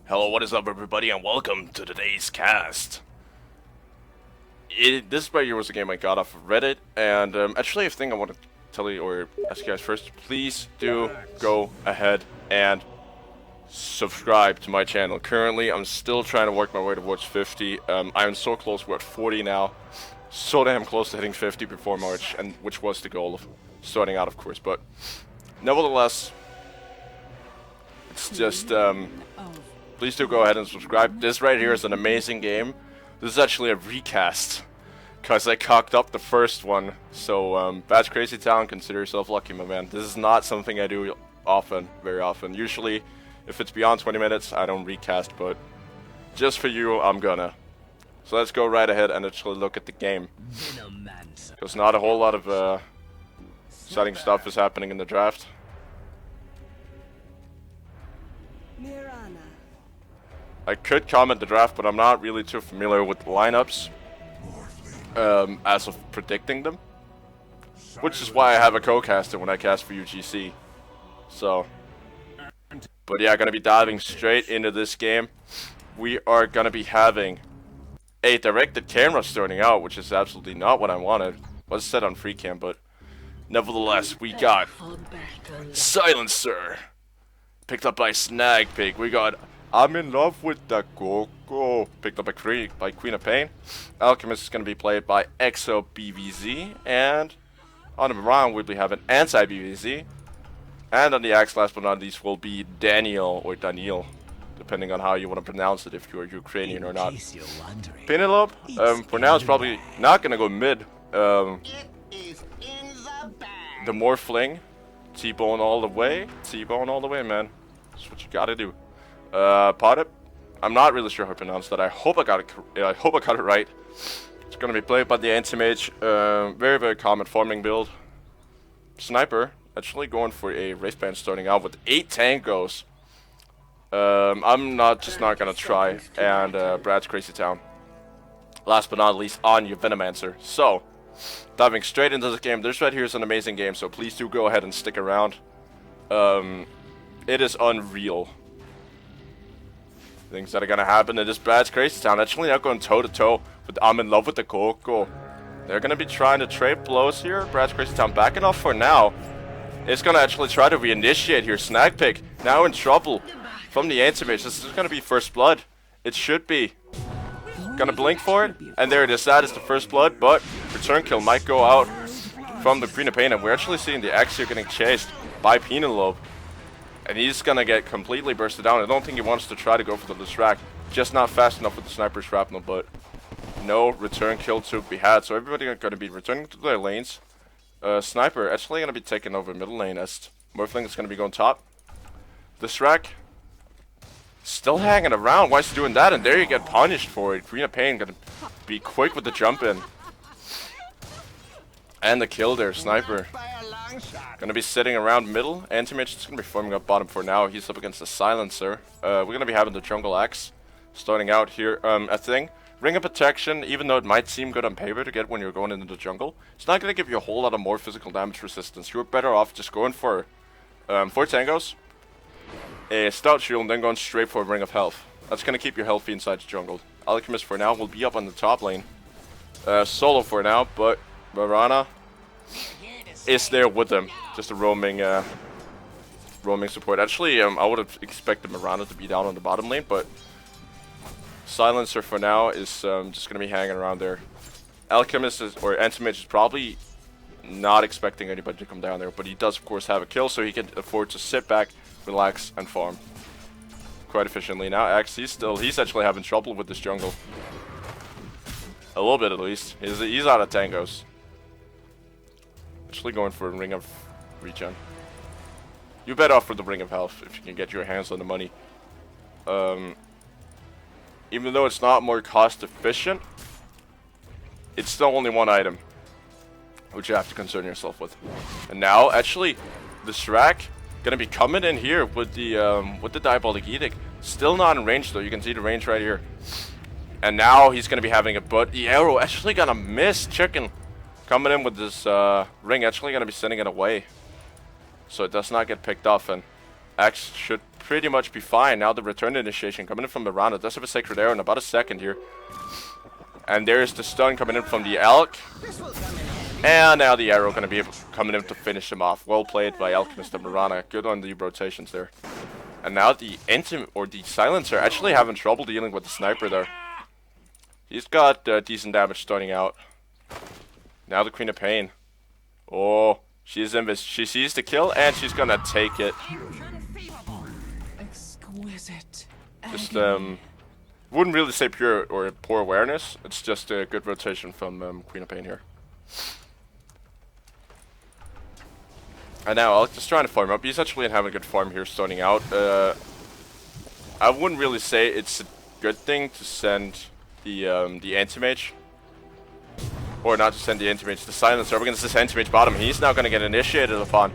Hello, what is up everybody, and welcome to today's cast. This right here was a game I got off of Reddit, and actually a thing I want to tell you or ask you guys first, please do go ahead and subscribe to my channel. Currently, I'm still trying to work my way towards 50. I'm so close, we're at 40 now. So damn close to hitting 50 before March, and which was the goal of starting out, of course, but nevertheless, it's just, please do go ahead and subscribe. This right here is an amazing game. This is actually a recast, because I cocked up the first one. So, Bad's Crazy Town, consider yourself lucky, my man. This is not something I do often, very often. Usually, if it's beyond 20 minutes, I don't recast, but just for you, I'm gonna. So let's go right ahead and actually look at the game. Because not a whole lot of exciting stuff is happening in the draft. I could comment the draft, but I'm not really too familiar with the lineups as of predicting them. Which is why I have a co-caster when I cast for UGC. So, but yeah, gonna be diving straight into this game. We are gonna be having a directed camera starting out, which is absolutely not what I wanted. Was set on free cam, but nevertheless, we got Silencer, picked up by Snag Pig. We got I'm in love with the Coco, picked up by Queen of Pain. Alchemist is going to be played by Exo BVZ, and on the round we'll be having Anti BVZ, and on the axe, last but not least, will be Daniel or Daniel, depending on how you want to pronounce it, if you're Ukrainian or not. Penelope, for now it's probably not going to go mid. The more fling, T-bone all the way, man. That's what you got to do. Potip, I'm not really sure how to pronounce that. I hope I got it. I hope I got it right. It's gonna be played by the Anti-Mage. Very, very common farming build. Sniper, actually going for a race band starting out with 8 tangos. I'm not gonna try. And Brad's Crazy Town. Last but not least, on your Venomancer. So, diving straight into this game. This right here is an amazing game, so please do go ahead and stick around. It is unreal. Things that are gonna happen in this Brad's Crazy Town. Actually not going toe to toe with I'm in love with the Coco. They're gonna be trying to trade blows here. Brad's Crazy Town backing off for now. It's gonna actually try to reinitiate here. Snag Pig now in trouble from the Anti-Mage. This is gonna be first blood. It should be. Gonna blink for it, and there it is. That is the first blood, but return kill might go out from the Queen of Pain, and we're actually seeing the Axe here getting chased by Penelope. And he's gonna get completely bursted down. I don't think he wants to try to go for the distract. Just not fast enough with the sniper shrapnel, but no return kill to be had. So everybody are gonna be returning to their lanes. Sniper actually gonna be taking over middle lane as Morphling is gonna be going top. Distract still hanging around. Why is he doing that? And there you get punished for it. Queen of Pain gonna be quick with the jump in. And the kill there, Sniper. Gonna be sitting around middle. Anti-Mage is gonna be forming up bottom for now. He's up against the Silencer. We're gonna be having the Jungle Axe starting out here. I think Ring of Protection, even though it might seem good on paper to get when you're going into the jungle, it's not gonna give you a whole lot of more physical damage resistance. You're better off just going for 4 tangos, a Stout Shield, and then going straight for a Ring of Health. That's gonna keep you healthy inside the jungle. Alchemist for now will be up on the top lane. Solo for now, but Marana is there with them. Just a roaming support. Actually, I would have expected Marana to be down on the bottom lane, but Silencer for now is just going to be hanging around there. Alchemist or Anti-Mage is probably not expecting anybody to come down there, but he does of course have a kill, so he can afford to sit back, relax, and farm quite efficiently. Now Axe, he's actually having trouble with this jungle. A little bit at least. He's out of tangos. Actually going for a Ring of Regen. You bet off for the Ring of Health if you can get your hands on the money. Even though it's not more cost efficient, it's still only one item, which you have to concern yourself with. And now, actually, the Shrek gonna be coming in here with the Diabolic Edict. Still not in range though. You can see the range right here. And now he's gonna be having it, but the arrow actually gonna miss. Chicken coming in with this ring, actually gonna be sending it away, so it does not get picked off, and Axe should pretty much be fine. Now the return initiation coming in from Mirana. Does have a Sacred Arrow in about a second here. And there's the stun coming in from the Elk. And now the arrow going to be coming in to finish him off. Well played by Alchemist and Mirana. Good on the rotations there. And now the Silencer actually having trouble dealing with the Sniper there. He's got decent damage starting out. Now the Queen of Pain. Oh, she sees the kill and she's gonna take it. Exquisite. Just wouldn't really say pure or poor awareness. It's just a good rotation from Queen of Pain here. And now I'll just trying to farm up. He's actually having a good farm here starting out. I wouldn't really say it's a good thing to send the Anti-Mage. Or not to send the Anti-Mage, the Silencer up against this Anti-Mage bottom. He's now going to get initiated upon.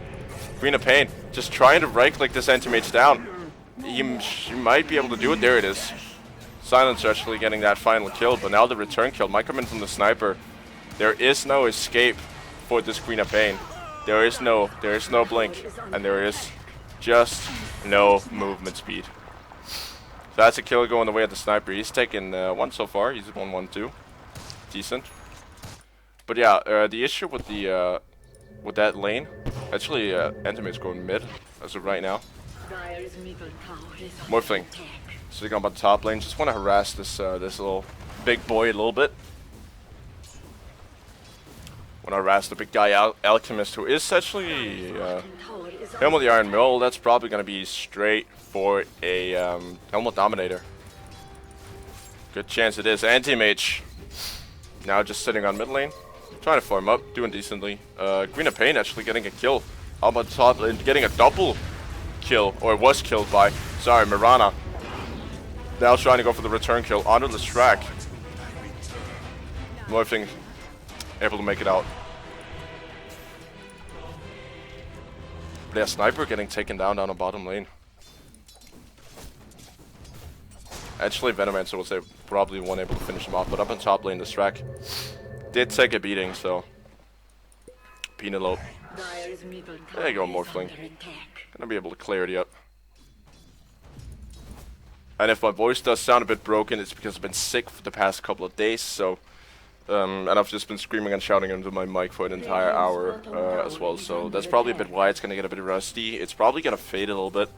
Queen of Pain just trying to right-click this Anti-Mage down. She might be able to do it. There it is. Silencer actually getting that final kill, but now the return kill might come in from the Sniper. There is no escape for this Queen of Pain. There is no blink, and there is just no movement speed. So that's a kill going the way of the Sniper. He's taken one so far. He's 1-1-2. Decent. But yeah, the issue with the with that lane, actually, Antimate's going mid as of right now. Morphling sitting on the top lane. Just want to harass this this little big boy a little bit. Want to harass the big guy Alchemist, who is actually Helmut the Iron Mill. That's probably going to be straight for a Helmut Dominator. Good chance it is. Anti-Mage now just sitting on mid lane. Trying to farm up, doing decently. Queen of Pain actually getting a kill. How about top lane getting a double kill, or was killed by, sorry, Mirana. Now trying to go for the return kill onto the track. Morphing able to make it out. But yeah, Sniper getting taken down the bottom lane. Actually, Venomancer was probably one able to finish him off, but up on top lane, the track did take a beating, so Penelope. There you go, Morphling. Gonna be able to clear it up. And if my voice does sound a bit broken, it's because I've been sick for the past couple of days, so and I've just been screaming and shouting into my mic for an entire hour as well, so that's probably a bit why it's gonna get a bit rusty. It's probably gonna fade a little bit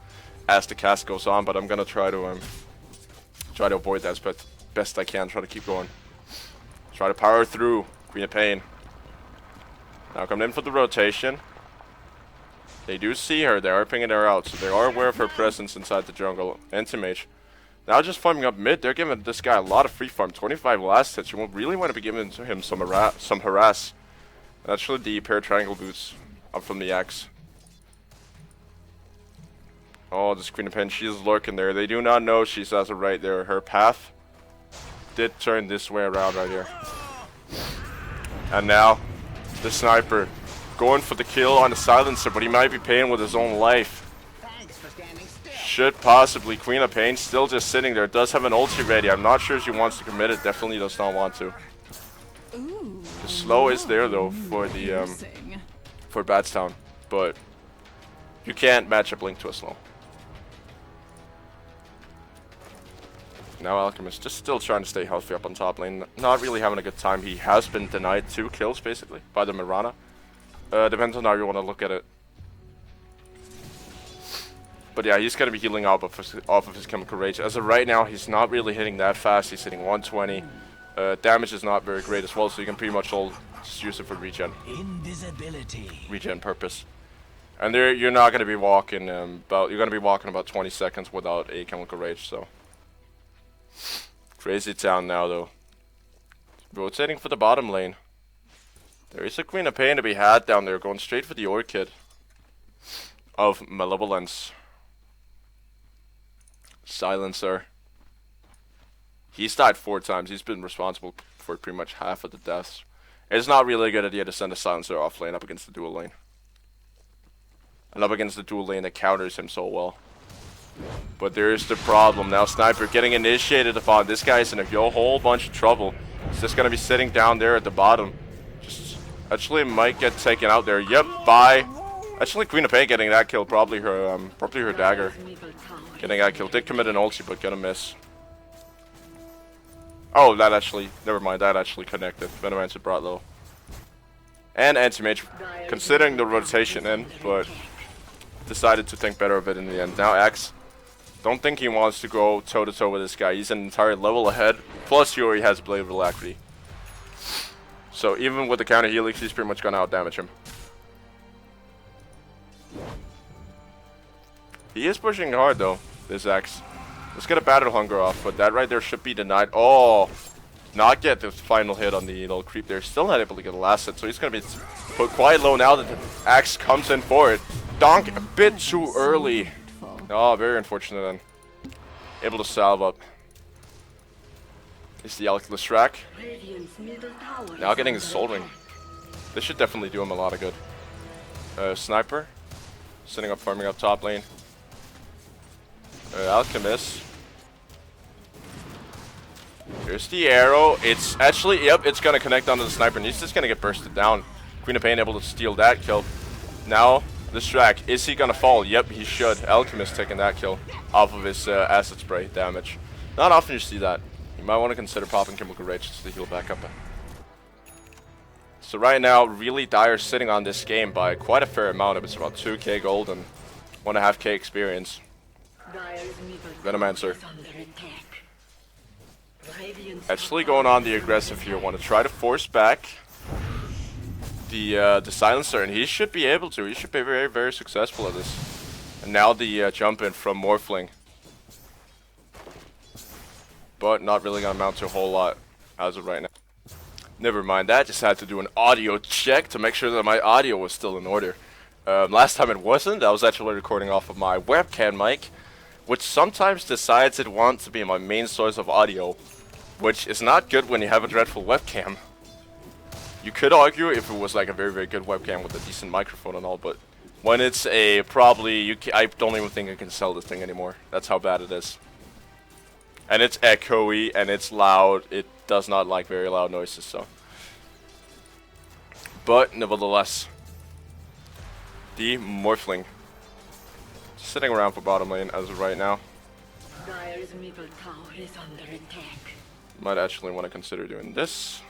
as the cast goes on, but I'm gonna try to avoid that as best I can. Try to keep going. Try to power through. Queen of Pain. Now coming in for the rotation. They do see her. They are pinging her out, so they are aware of her presence inside the jungle. Anti-Mage. Now just farming up mid. They're giving this guy a lot of free farm. 25 last hits. You won't really want to be giving him some harass. Actually, the pair triangle boots up from the axe. Oh, this Queen of Pain. She's lurking there. They do not know she's as of right there. Her path did turn this way around right here. And now the Sniper going for the kill on the Silencer, but he might be paying with his own life. Should possibly. Queen of Pain still just sitting there. Does have an ulti ready. I'm not sure if she wants to commit it. Definitely does not want to. The slow is there though for the for Batstown, but you can't match a blink to a slow. Now Alchemist just still trying to stay healthy up on top lane. Not really having a good time. He has been denied 2 kills basically by the Mirana. Depends on how you want to look at it. But yeah, he's going to be healing off of his Chemical Rage. As of right now, he's not really hitting that fast. He's hitting 120. Damage is not very great as well, so you can pretty much all just use it for regen. Regen purpose. And there, you're not going to be walking you're going to be walking about 20 seconds without a Chemical Rage, so. Crazy town now though. Rotating for the bottom lane. There is a Queen of Pain to be had down there, going straight for the Orchid of Malevolence. Silencer. He's died 4 times. He's been responsible for pretty much half of the deaths. It's not really a good idea to send a Silencer off lane up against the dual lane. And up against the dual lane that counters him so well. But there's the problem. Now Sniper getting initiated upon. This guy's in a whole bunch of trouble. He's just going to be sitting down there at the bottom. Just actually might get taken out there. Yep, by Actually, Queen of Pain getting that kill, probably her dagger. Getting that kill. Did commit an ulti, but gonna miss. Oh, that actually, never mind, that actually connected. Venomancer brought low. And Anti-Mage, considering the rotation in, but decided to think better of it in the end. Now Axe, don't think he wants to go toe-to-toe with this guy. He's an entire level ahead, plus he already has Blade of Alacrity. So even with the counter helix, he's pretty much gonna out-damage him. He is pushing hard though, this Axe. Let's get a Battle Hunger off, but that right there should be denied. Oh, not get the final hit on the little creep there. Still not able to get the last hit, so he's going to be put quite low now that the Axe comes in for it. Donk a bit too early. Oh, very unfortunate then. Able to salve up. Is the Alchemist rack. Now getting his Soul Ring. This should definitely do him a lot of good. Sniper. Sitting up, farming up top lane. Alchemist. Here's the arrow. It's actually, yep, it's gonna connect onto the sniper, and he's just gonna get bursted down. Queen of Pain able to steal that kill. Now, the Strack. Is he gonna fall? Yep, he should. Alchemist taking that kill off of his acid spray damage. Not often you see that. You might want to consider popping Chemical Rage just to heal back up. So right now, really Dire sitting on this game by quite a fair amount. It's about 2k gold and 1.5k experience. Venomancer. Actually going on the aggressive here. Want to try to force back the silencer, and he should be able to. He should be very, very successful at this. And now the jump in from Morphling. But not really gonna amount to a whole lot as of right now. Never mind that, just had to do an audio check to make sure that my audio was still in order. Last time it wasn't. I was actually recording off of my webcam mic, which sometimes decides it wants to be my main source of audio, which is not good when you have a dreadful webcam. You could argue if it was like a very, very good webcam with a decent microphone and all, but when it's a probably, I don't even think I can sell this thing anymore. That's how bad it is. And it's echoey and it's loud. It does not like very loud noises, so. But nevertheless, the Morphling sitting around for bottom lane as of right now. Dire's middle tower is under attack. Might actually want to consider doing this.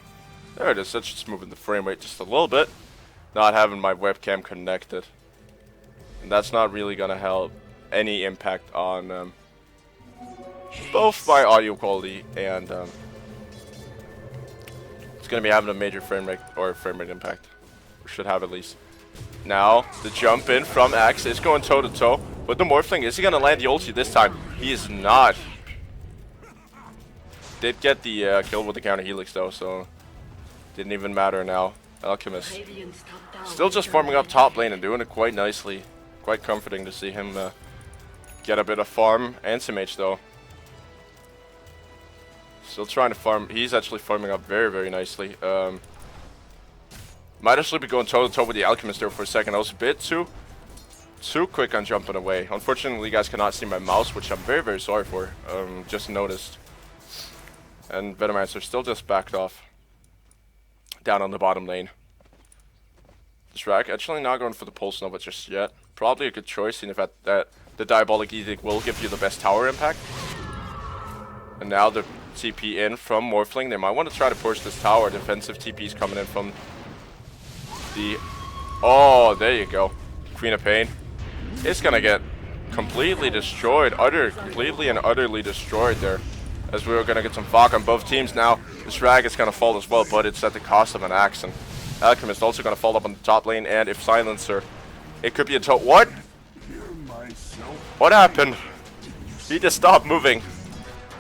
There it is. That's just moving the frame rate just a little bit. Not having my webcam connected, and that's not really gonna help any impact on both my audio quality and it's gonna be having a major frame rate impact. Or should have at least. Now the jump in from Axe is going toe to toe, but the Morphling, is he gonna land the ulti this time? He is not. Did get the kill with the counter helix though, so didn't even matter now. Alchemist still just farming up top lane and doing it quite nicely. Quite comforting to see him get a bit of farm. Anti-Mage though, still trying to farm. He's actually farming up very, very nicely. Might actually be going toe to toe with the Alchemist there for a second. I was a bit too quick on jumping away. Unfortunately, you guys cannot see my mouse, which I'm very, very sorry for. Just noticed. And Venomancer still just backed off down on the bottom lane. Shrek actually not going for the Pulse Nova just yet. Probably a good choice, seeing if that the Diabolic Edict will give you the best tower impact. And now the TP in from Morphling. They might want to try to push this tower. Defensive TP's coming in from the... Oh, there you go. Queen of Pain. It's gonna get completely destroyed. Completely and utterly destroyed there. As we were gonna get some Fog on both teams now. This Rag is gonna fall as well, but it's at the cost of an Axe. And Alchemist also gonna fall up on the top lane, and if Silencer, it could be a what? What happened? He just stopped moving.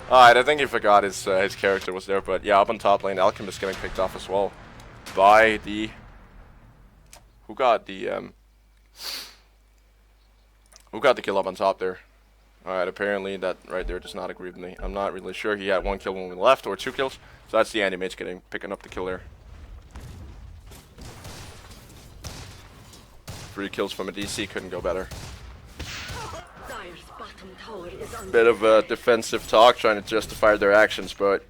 Alright, I think he forgot his character was there, but yeah, up on top lane, Alchemist getting picked off as well by the... Who got the kill up on top there? Alright, apparently that right there does not agree with me. I'm not really sure. He had 1 kill when we left, or 2 kills. So that's the Anti-Mage picking up the kill there. 3 kills from a DC, couldn't go better. Bit of a defensive talk, trying to justify their actions, but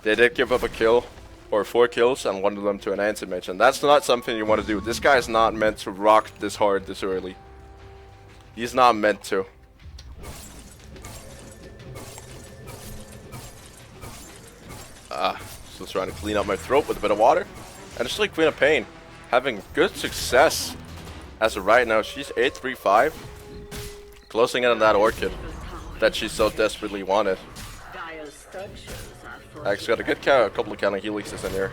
they did give up a kill. or 4 kills and 1 of them to an anti-mage, and that's not something you want to do. This guy is not meant to rock this hard this early. He's not meant to. Still trying to clean up my throat with a bit of water. And it's like Queen of Pain having good success as of right now. She's 835, closing in on that orchid that she so desperately wanted. Axe got a good couple of counter helixes in here.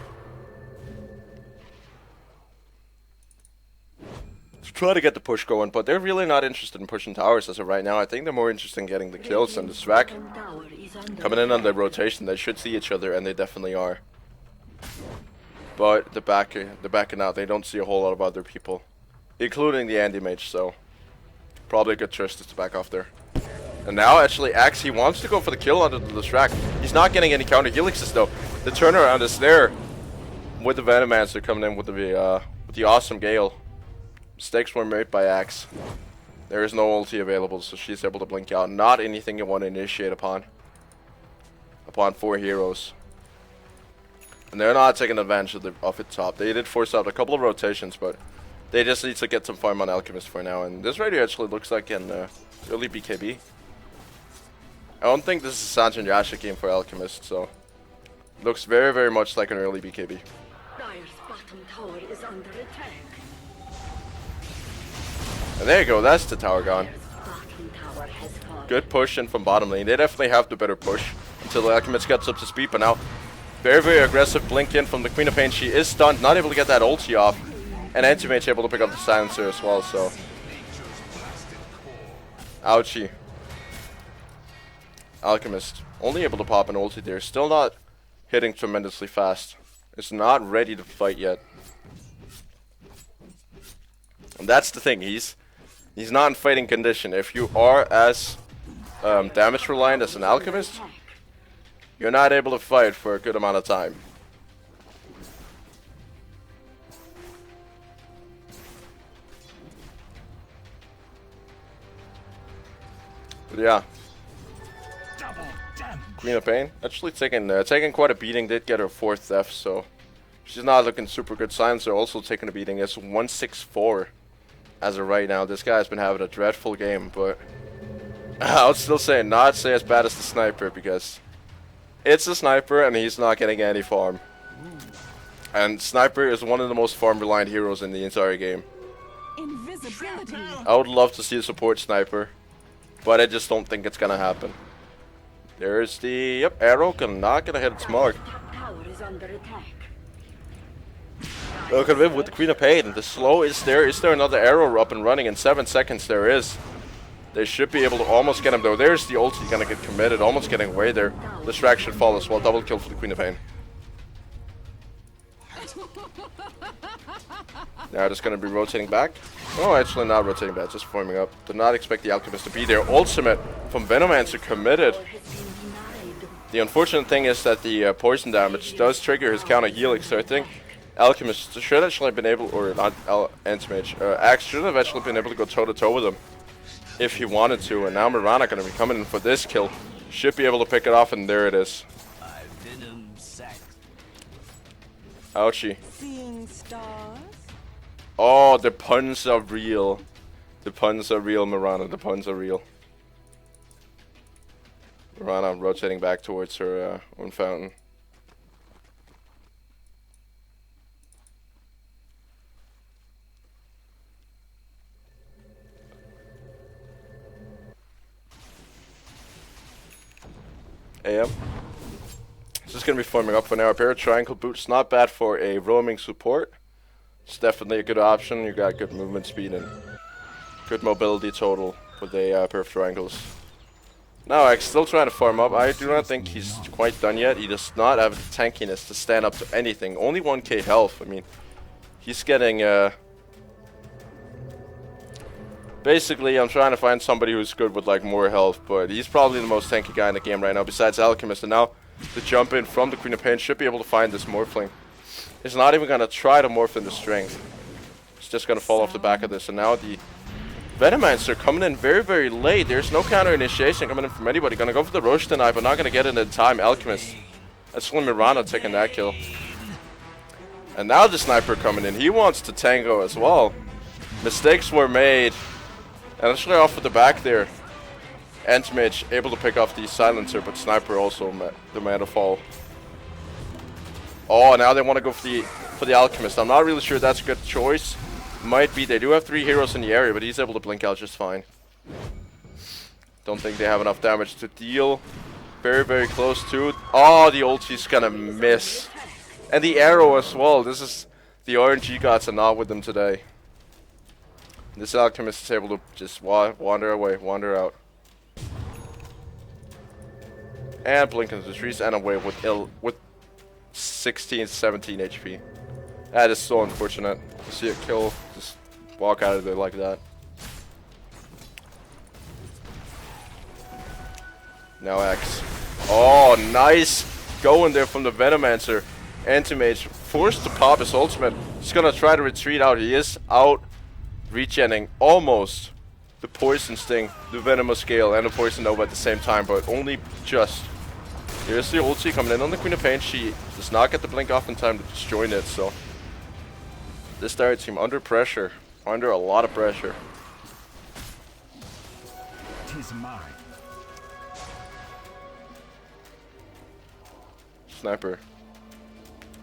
Try to get the push going, but they're really not interested in pushing towers as of right now. I think they're more interested in getting the kills and the Svak. Coming in on the rotation, they should see each other, and they definitely are. But they're backing out. They don't see a whole lot of other people, including the Andy Mage, so probably a good choice to back off there. And now, actually, Axe, he wants to go for the kill under the Strak. He's not getting any counter helixes, though. The turnaround is there with the Venomancer coming in with the awesome Gale. Mistakes were made by Axe. There is no ulti available, so she's able to blink out. Not anything you want to initiate upon 4 heroes. And they're not taking advantage of it top. They did force out a couple of rotations, but they just need to get some farm on Alchemist for now. And this radio actually looks like an early BKB. I don't think this is a Sanjin Yasha game for Alchemist, so looks very, very much like an early BKB. Dire's bottom tower is under attack. And there you go, that's the tower gone. Bottom tower has fallen. Good push in from bottom lane. They definitely have the better push until the Alchemist gets up to speed, but now very, very aggressive blink in from the Queen of Pain. She is stunned, not able to get that ulti off. And Anti-Mage able to pick up the silencer as well, so ouchie. Alchemist only able to pop an ulti there. Still not hitting tremendously fast. It's not ready to fight yet. And that's the thing. He's not in fighting condition. If you are as damage reliant as an Alchemist, you're not able to fight for a good amount of time. But yeah. Queen of Pain actually taking quite a beating. Did get her 4th death, so she's not looking super good. Silencer also taking a beating. It's 164 as of right now. This guy's been having a dreadful game, but I would still say not say as bad as the sniper, because it's a sniper and he's not getting any farm. And sniper is one of the most farm reliant heroes in the entire game. Invisibility. I would love to see a support sniper, but I just don't think it's gonna happen. There's the arrow, not gonna hit its mark. Top tower is under attack. Look at it with the Queen of Pain. The slow is there. Is there another arrow up and running in 7 seconds? There is. They should be able to almost get him though. There's the ulti gonna get committed, almost getting away there. The Strak should fall as well. Double kill for the Queen of Pain. Now just gonna be rotating back. Oh, actually not rotating back, just forming up. Did not expect the Alchemist to be there. Ultimate from Venomancer committed. The unfortunate thing is that the poison damage does trigger his counter helix, so I think Alchemist should actually have been able, or not Anti-Mage, Axe should have actually been able to go toe to toe with him if he wanted to. And now Mirana gonna be coming in for this kill. Should be able to pick it off, and there it is. Ouchie. Seeing stars. Oh, the puns are real. The puns are real, Mirana. The puns are real. Mirana rotating back towards her own fountain. AM. This is going to be forming up for now. A pair of triangle boots, not bad for a roaming support. It's definitely a good option. You got good movement speed and good mobility total with a pair of triangles. Now, X still trying to farm up. I do not think he's quite done yet. He does not have the tankiness to stand up to anything. Only 1k health. I mean, he's getting... Basically, I'm trying to find somebody who's good with like more health, but he's probably the most tanky guy in the game right now, besides Alchemist. And now, the jump in from the Queen of Pain should be able to find this Morphling. He's not even going to try to morph into strength. He's just going to fall off the back of this. And now the Venomancer coming in very, very late. There's no counter initiation coming in from anybody. Going to go for the Roche tonight, but not going to get it in time. Alchemist. That's only Mirana taking that kill. And now the sniper coming in. He wants to tango as well. Mistakes were made. And actually off at the back there. Anti-mage able to pick off the silencer, but sniper also the man to fall. Oh, now they want to go for the alchemist. I'm not really sure that's a good choice. Might be. They do have 3 heroes in the area, but he's able to blink out just fine. Don't think they have enough damage to deal. Very, very close to it. Oh, the ulti's gonna miss. And the arrow as well. This is the RNG gods are not with them today. This alchemist is able to just wander away, wander out. And blink into the trees and away with 16, 17 HP. That is so unfortunate to see it kill. Just walk out of there like that. Now X. Oh, nice. Going there from the Venomancer. Anti-mage forced to pop his ultimate. He's gonna try to retreat out. He is out regenning almost the poison sting, the venomous scale, and the poison nova at the same time, but only just. Here's the ulti coming in on the Queen of Pain. She does not get the blink off in time to just join it, so this dire team under pressure, under a lot of pressure. 'Tis mine. Sniper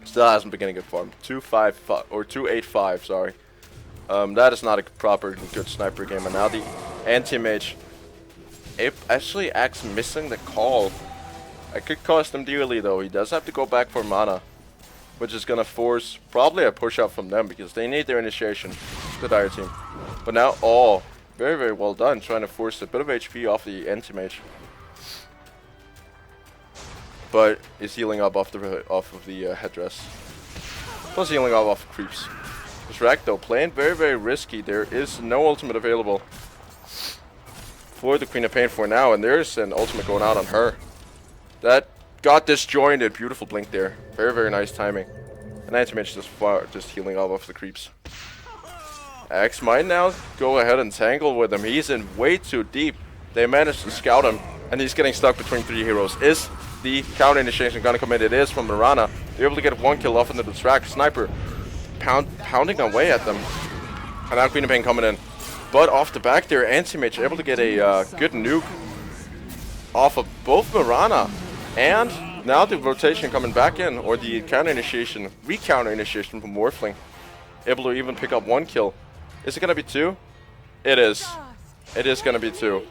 still hasn't been getting good farm. 2-5-5 or 2-8-5, sorry. That is not a proper good sniper game. And now the anti-mage actually acts missing the call. It could cost him dearly though. He does have to go back for mana, which is gonna force probably a push out from them because they need their initiation, the dire team. But now, oh, very, very well done, trying to force a bit of HP off the anti-mage. But is healing up off of the headdress. Plus healing up off creeps. Shrek though playing very, very risky. There is no ultimate available for the Queen of Pain for now, and there's an ultimate going out on her. That got disjointed. Beautiful blink there. Very, very nice timing. And anti-mage just healing up off the creeps. X might now go ahead and tangle with him. He's in way too deep. They managed to scout him, and he's getting stuck between 3 heroes. Is the counter initiation gonna come in? It is from Mirana. They're able to get 1 kill off into the track. Sniper pounding away at them. And now Queen of Pain coming in. But off the back there, anti-mage able to get a good nuke off of both Mirana. And now the rotation coming back in, or the counter initiation, re-counter initiation from Morphling. Able to even pick up 1 kill. Is it gonna be 2? It is. It is gonna be 2.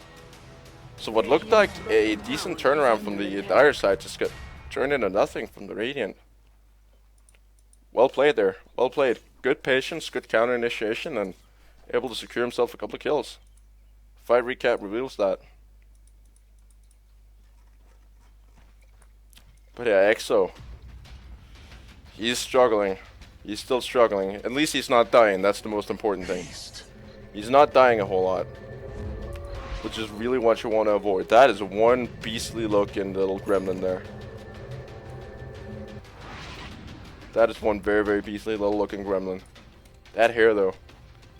So what looked like a decent turnaround from the dire side just got turned into nothing from the Radiant. Well played there. Well played. Good patience, good counter initiation, and able to secure himself a couple of kills. Fight recap reveals that. But yeah, EXO. He's struggling. He's still struggling. At least he's not dying. That's the most important thing. He's not dying a whole lot, which is really what you want to avoid. That is one beastly looking little gremlin there. That is one very, very beastly little looking gremlin. That hair though.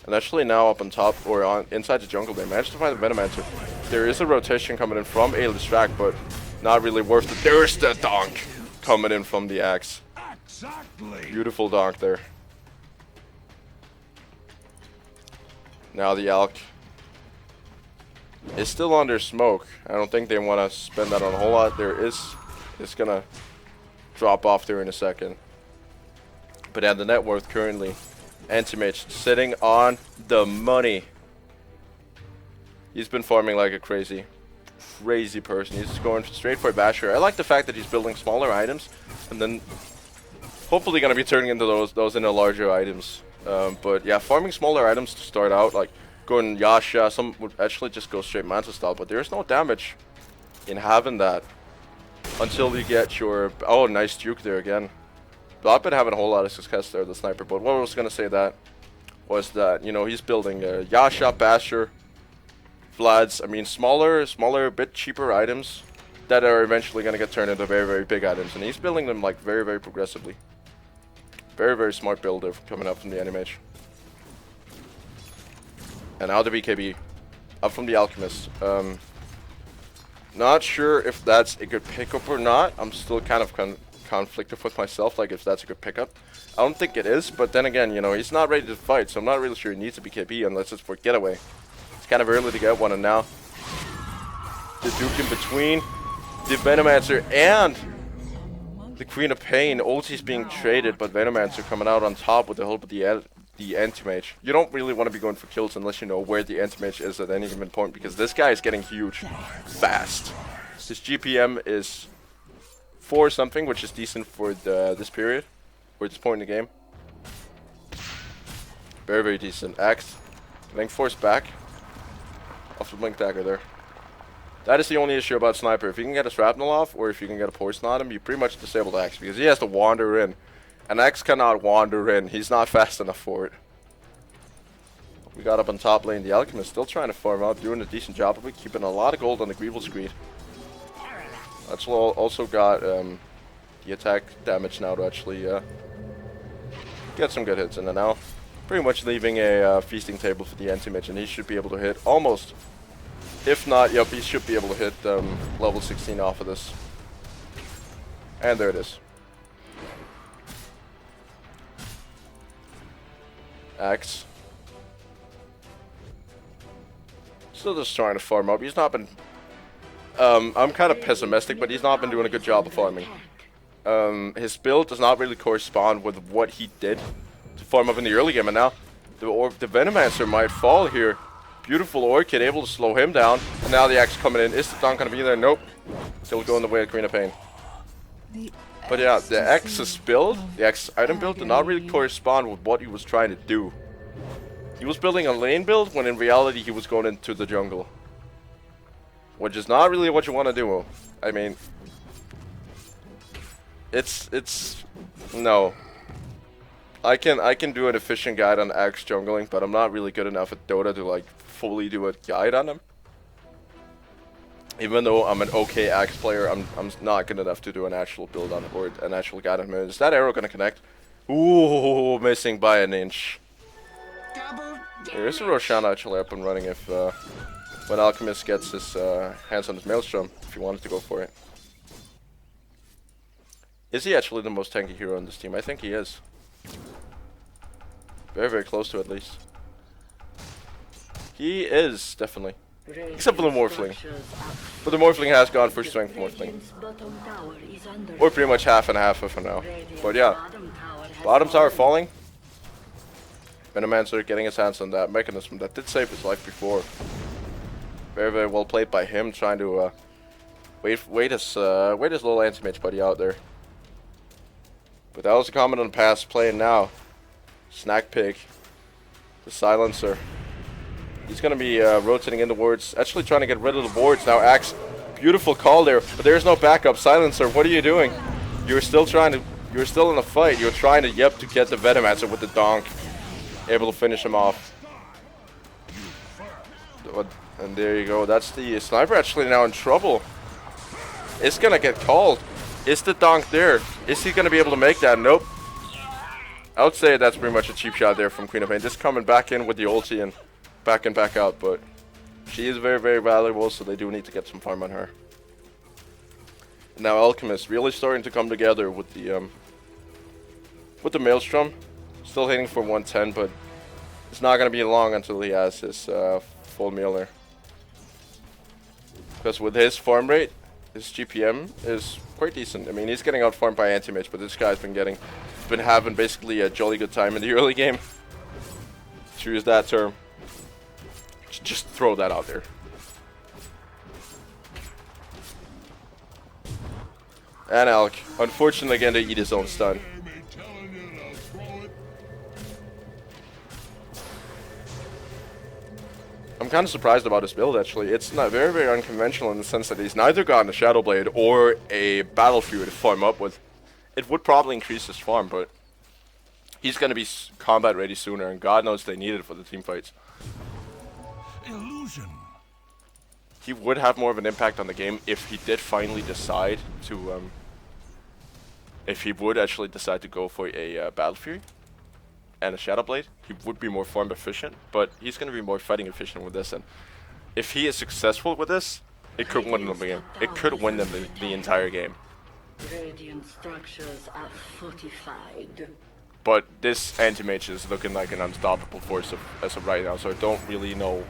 And actually now up on top, or on inside the jungle, they managed to find the Venomancer. There is a rotation coming in from a distract, but not really worth it. There's the donk coming in from the axe. Exactly. Beautiful donk there. Now the Alk is still under smoke. I don't think they want to spend that on a whole lot. It's gonna drop off there in a second. But at the net worth currently, anti-mage sitting on the money. He's been farming like a crazy person. He's going straight for Basher. I like the fact that he's building smaller items and then hopefully going to be turning into those into larger items. But yeah, farming smaller items to start out, like going Yasha, some would actually just go straight Manta style, but there's no damage in having that until you get your... Oh, nice juke there again. But I've been having a whole lot of success there, the sniper. But what I was going to say that was that, you know, he's building Yasha, Basher, Vlads. I mean, smaller, bit cheaper items that are eventually going to get turned into very, very big items. And he's building them like very, very progressively. Very, very smart builder coming up from the Animage. And now the BKB up from the Alchemist. Not sure if that's a good pickup or not. I'm still kind of conflicted with myself, like if that's a good pickup. I don't think it is, but then again, you know, he's not ready to fight, so I'm not really sure he needs to be KP unless it's for getaway. It's kind of early to get one, and now the Duke in between, the Venomancer and the Queen of Pain. Ulti's being traded, but Venomancer coming out on top with the help of the Anti-Mage. You don't really want to be going for kills unless you know where the Anti-Mage is at any given point, because this guy is getting huge fast. His GPM is 4 something, which is decent for this period, or this point in the game. Very, very decent. Axe. Link Force back. Off the Blink Dagger there. That is the only issue about Sniper. If you can get a Shrapnel off, or if you can get a Poison on him, you pretty much disable the Axe, because he has to wander in. And Axe cannot wander in. He's not fast enough for it. We got up on top lane. The Alchemist still trying to farm out, doing a decent job of it, keeping a lot of gold on the Greeble Screed. That's also got the attack damage now to actually get some good hits in, and now pretty much leaving a feasting table for the Anti-Mage, and he should be able to hit almost, if not, yep, he should be able to hit level 16 off of this. And there it is. Axe. Still just trying to farm up. He's not been... I'm kind of pessimistic, but he's not been doing a good job of farming. His build does not really correspond with what he did to farm up in the early game, and now the Venomancer might fall here. Beautiful Orchid, able to slow him down, and now the Axe coming in. Is the Dawn going to be there? Nope. Still going the way of Queen of Pain. But yeah, the Axe's build, the Axe item build, did not really correspond with what he was trying to do. He was building a lane build when in reality he was going into the jungle. Which is not really what you want to do. I mean, it's no. I can do an efficient guide on Axe jungling, but I'm not really good enough at Dota to like fully do a guide on him. Even though I'm an okay Axe player, I'm not good enough to do an actual build on or an actual guide on him. Is that arrow gonna connect? Ooh, missing by an inch. Here's a Roshan actually up and running if when Alchemist gets his hands on his Maelstrom, if he wanted to go for it. Is he actually the most tanky hero on this team? I think he is. Very, very close to at least. He is, definitely. Except for the Morphling. But the Morphling has gone for Strength Morphling. Or pretty much half and half for now. But yeah. Bottom tower falling. Venomancer getting his hands on that mechanism that did save his life before. Very, very well played by him, trying to wait his little Anti-Mage buddy out there. But that was a comment on the past. Playing now. Snack Pig. The Silencer. He's going to be rotating in the wards. Actually trying to get rid of the wards. Now Axe. Beautiful call there. But there's no backup. Silencer, what are you doing? You're still trying to... You're still in the fight. You're trying to, yep, to get the Venomancer with the donk. Able to finish him off. And there you go. That's the Sniper actually now in trouble. It's going to get called. Is the donk there? Is he going to be able to make that? Nope. I would say that's pretty much a cheap shot there from Queen of Pain. Just coming back in with the ulti and back out. But she is very, very valuable, so they do need to get some farm on her. Now Alchemist really starting to come together with the Maelstrom. Still hitting for 110, but it's not going to be long until he has his full meal there. Because with his farm rate, his GPM is quite decent. I mean, he's getting out farmed by Anti-Mage, but this guy's been having basically a jolly good time in the early game. To use that term. Just throw that out there. And Alk, unfortunately, again, to eat his own stun. I'm kind of surprised about his build, actually. It's not very, very unconventional in the sense that he's neither got a Shadow Blade or a Battle Fury to farm up with. It would probably increase his farm, but he's going to be combat ready sooner, and God knows they need it for the team fights. Illusion. He would have more of an impact on the game if he did finally decide to, if he would actually decide to go for a Battle Fury and a Shadow Blade. He would be more farm efficient, but he's going to be more fighting efficient with this, and if he is successful with this, it could win them the game. It could win them the entire game. Radiant structures are fortified. But this anti-mage is looking like an unstoppable force as of right now, so I don't really know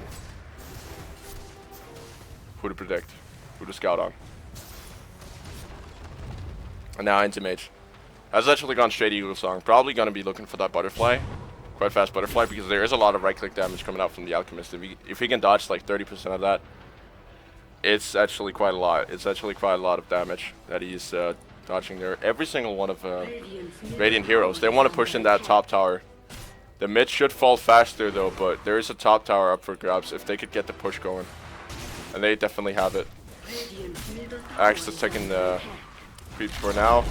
who to predict, who to scout on. And now anti-mage has actually gone straight Eagle Song. Probably going to be looking for that butterfly, quite fast butterfly, because there is a lot of right-click damage coming out from the Alchemist. If he can dodge like 30% of that, it's actually quite a lot. It's actually quite a lot of damage that he's dodging there. Every single one of Radiant heroes, they want to push in that top tower. The mid should fall faster though, but there is a top tower up for grabs if they could get the push going. And they definitely have it. Axe is taking the creeps for now.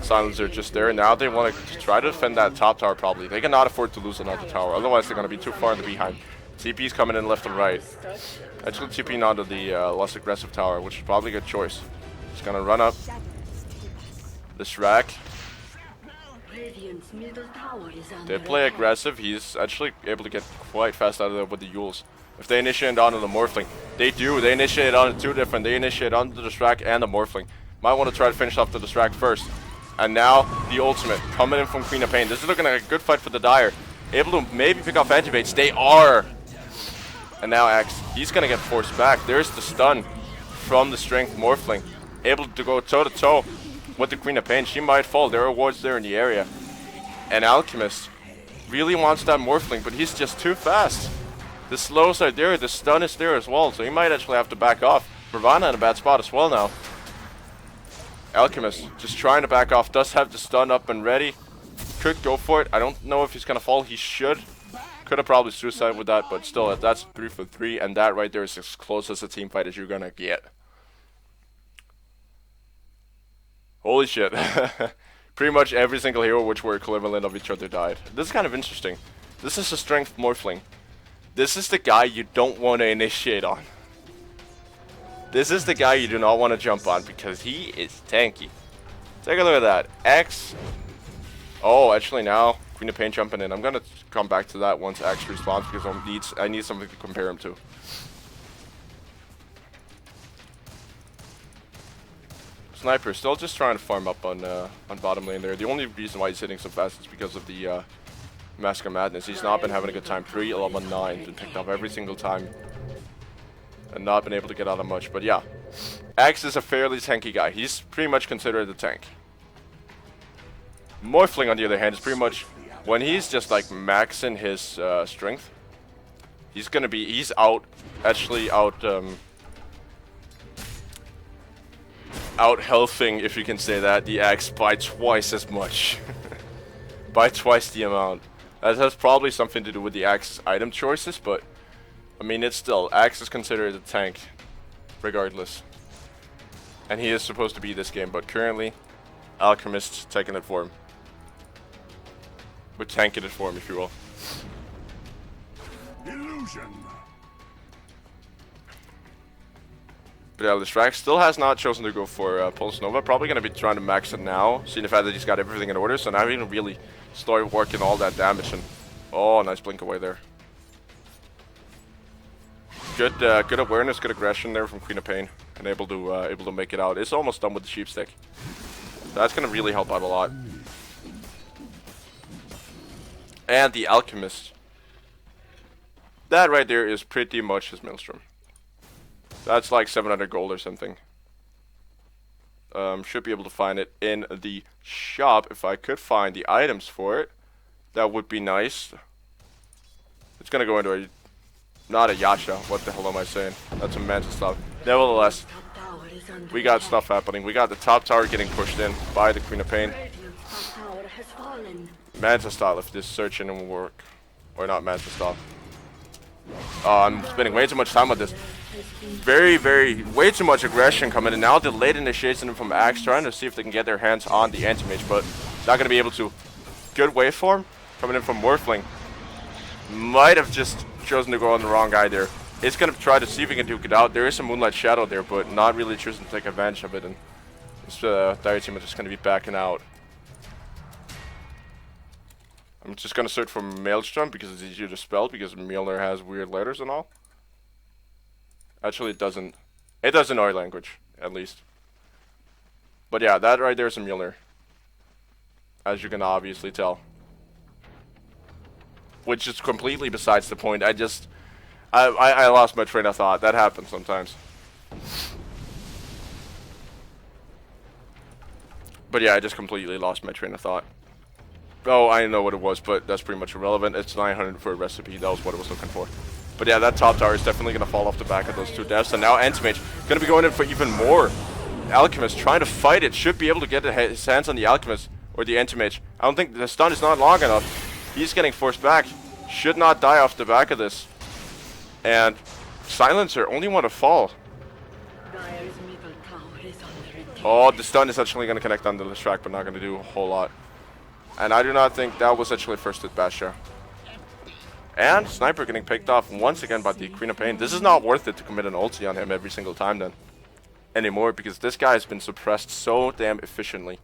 Silencer just there. Now they want to try to defend that top tower probably. They cannot afford to lose another tower, otherwise they're going to be too far in the behind. TP's coming in left and right. Actually TPing onto the less aggressive tower, which is probably a good choice. He's going to run up this rack. They play aggressive. He's actually able to get quite fast out of there with the Yules. If they initiate onto the Morphling, they do. They initiate onto two different. They initiate onto the Distract and the Morphling. Might want to try to finish off the Distract first. And now the ultimate coming in from Queen of Pain. This is looking like a good fight for the Dire. Able to maybe pick off anti-baits. They are. And now Axe, he's going to get forced back. There's the stun from the Strength Morphling. Able to go toe to toe with the Queen of Pain. She might fall. There are wards there in the area. And Alchemist really wants that Morphling, but he's just too fast. The slows are there. The stun is there as well. So he might actually have to back off. Ravana in a bad spot as well now. Alchemist just trying to back off. Does have the stun up and ready. Could go for it. I don't know if he's going to fall. He should. Could have probably suicide with that, but still, that's 3 for 3, and that right there is as close as a team fight as you're gonna get. Holy shit. Pretty much every single hero which were equivalent of each other died. This is kind of interesting. This is a Strength Morphling. This is the guy you don't want to initiate on. This is the guy you do not want to jump on because he is tanky. Take a look at that. X. Oh, actually now Queen of Pain jumping in. I'm gonna come back to that once Axe responds because I need something to compare him to. Sniper still just trying to farm up on bottom lane there. The only reason why he's hitting so fast is because of the Mask of Madness. He's not been having a good time. 3, 11, 9. Been picked up every single time. And not been able to get out of much. But yeah, Axe is a fairly tanky guy. He's pretty much considered a tank. Morphling, on the other hand, is pretty much when he's just like maxing his strength. He's out healthing, if you can say that, the Axe by twice as much. By twice the amount. That has probably something to do with the Axe item choices, but I mean, it's still, Axe is considered a tank regardless. And he is supposed to be this game, but currently Alchemist taking it for him. But tanking it for him, if you will. Illusion. But yeah, the Distract still has not chosen to go for Pulse Nova. Probably going to be trying to max it now, seeing the fact that he's got everything in order. So now he can really start working all that damage. And oh, nice blink away there. Good awareness, good aggression there from Queen of Pain, and able to make it out. It's almost done with the sheep stick. That's going to really help out a lot. And the Alchemist. That right there is pretty much his Maelstrom. That's like 700 gold or something. Should be able to find it in the shop. If I could find the items for it, that would be nice. It's gonna go into a... Not a Yasha. What the hell am I saying? That's some Manta stuff. Nevertheless, we got stuff happening. We got the top tower getting pushed in by the Queen of Pain. Manta style, if this search engine will work. Or not Manta style. I'm spending way too much time on this. Way too much aggression coming in now. Delayed initiation from Axe, trying to see if they can get their hands on the anti-mage, but not going to be able to. Good waveform coming in from Morphling. Might have just chosen to go on the wrong guy there. It's going to try to see if he can duke it out. There is a Moonlight Shadow there, but not really choosing to take advantage of it, and this Dire team is just going to be backing out. I'm just going to search for Maelstrom because it's easier to spell, because Mjolnir has weird letters and all. Actually, it doesn't. It does in our language, at least. But yeah, that right there is a Mjolnir. As you can obviously tell. Which is completely besides the point. I lost my train of thought. That happens sometimes. But yeah, I just completely lost my train of thought. Oh, I know what it was, but that's pretty much irrelevant. It's 900 for a recipe. That was what I was looking for. But yeah, that top tower is definitely going to fall off the back of those two deaths. And now Anti-Mage going to be going in for even more. Alchemist trying to fight it. Should be able to get his hands on the Alchemist or the Anti-Mage. I don't think the stun is not long enough. He's getting forced back. Should not die off the back of this. And Silencer only want to fall. Dire's middle tower is under attack. Oh, the stun is actually going to connect on the Listrak, but not going to do a whole lot. And I do not think that was actually first hit Bastia. And Sniper getting picked off once again by the Queen of Pain. This is not worth it to commit an ulti on him every single time then. Anymore, because this guy has been suppressed so damn efficiently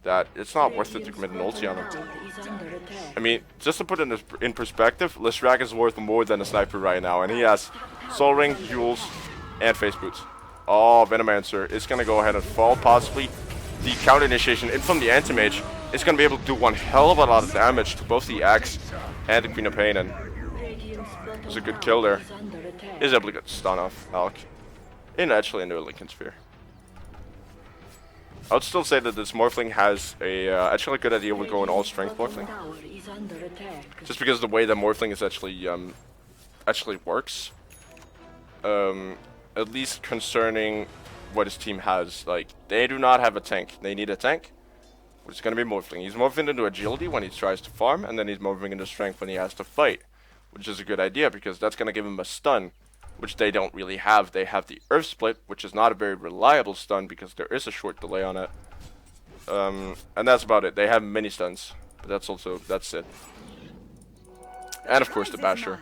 that it's not worth it to commit an ulti on him. Tower is under attack. I mean, just to put it in perspective, Listrak is worth more than a Sniper right now. And he has Soul Ring, Jewels, and Face Boots. Oh, Venomancer is going to go ahead and fall, possibly. The counter initiation in from the Anti-Mage is going to be able to do one hell of a lot of damage to both the Axe and the Queen of Pain. And It's a good kill there. Is is able to get stun off Alk. Actually into a Lincoln Sphere. I would still say that this Morphling has a actually a good idea with going all strength Morphling. Just because the way that Morphling is actually works. At least concerning what his team has. Like, they do not have a tank. They need a tank, which is going to be Morphling. He's morphing into agility when he tries to farm, and then he's morphing into strength when he has to fight. Which is a good idea, because that's going to give him a stun, which they don't really have. They have the Earth Split, which is not a very reliable stun, because there is a short delay on it. And that's about it. They have mini stuns, but that's it. And of course the Basher.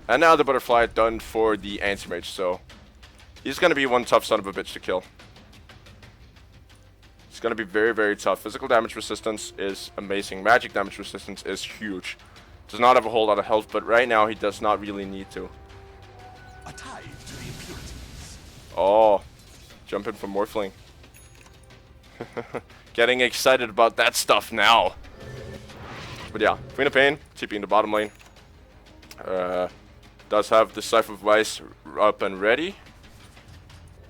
And now the Butterfly done for the Anti-Mage, so he's going to be one tough son of a bitch to kill. It's going to be very, very tough. Physical damage resistance is amazing. Magic damage resistance is huge. Does not have a whole lot of health, but right now he does not really need to. Oh, jumping from Morphling. Getting excited about that stuff now. But yeah, Queen of Pain, TP in the bottom lane. Does have the Scythe of Vice up and ready.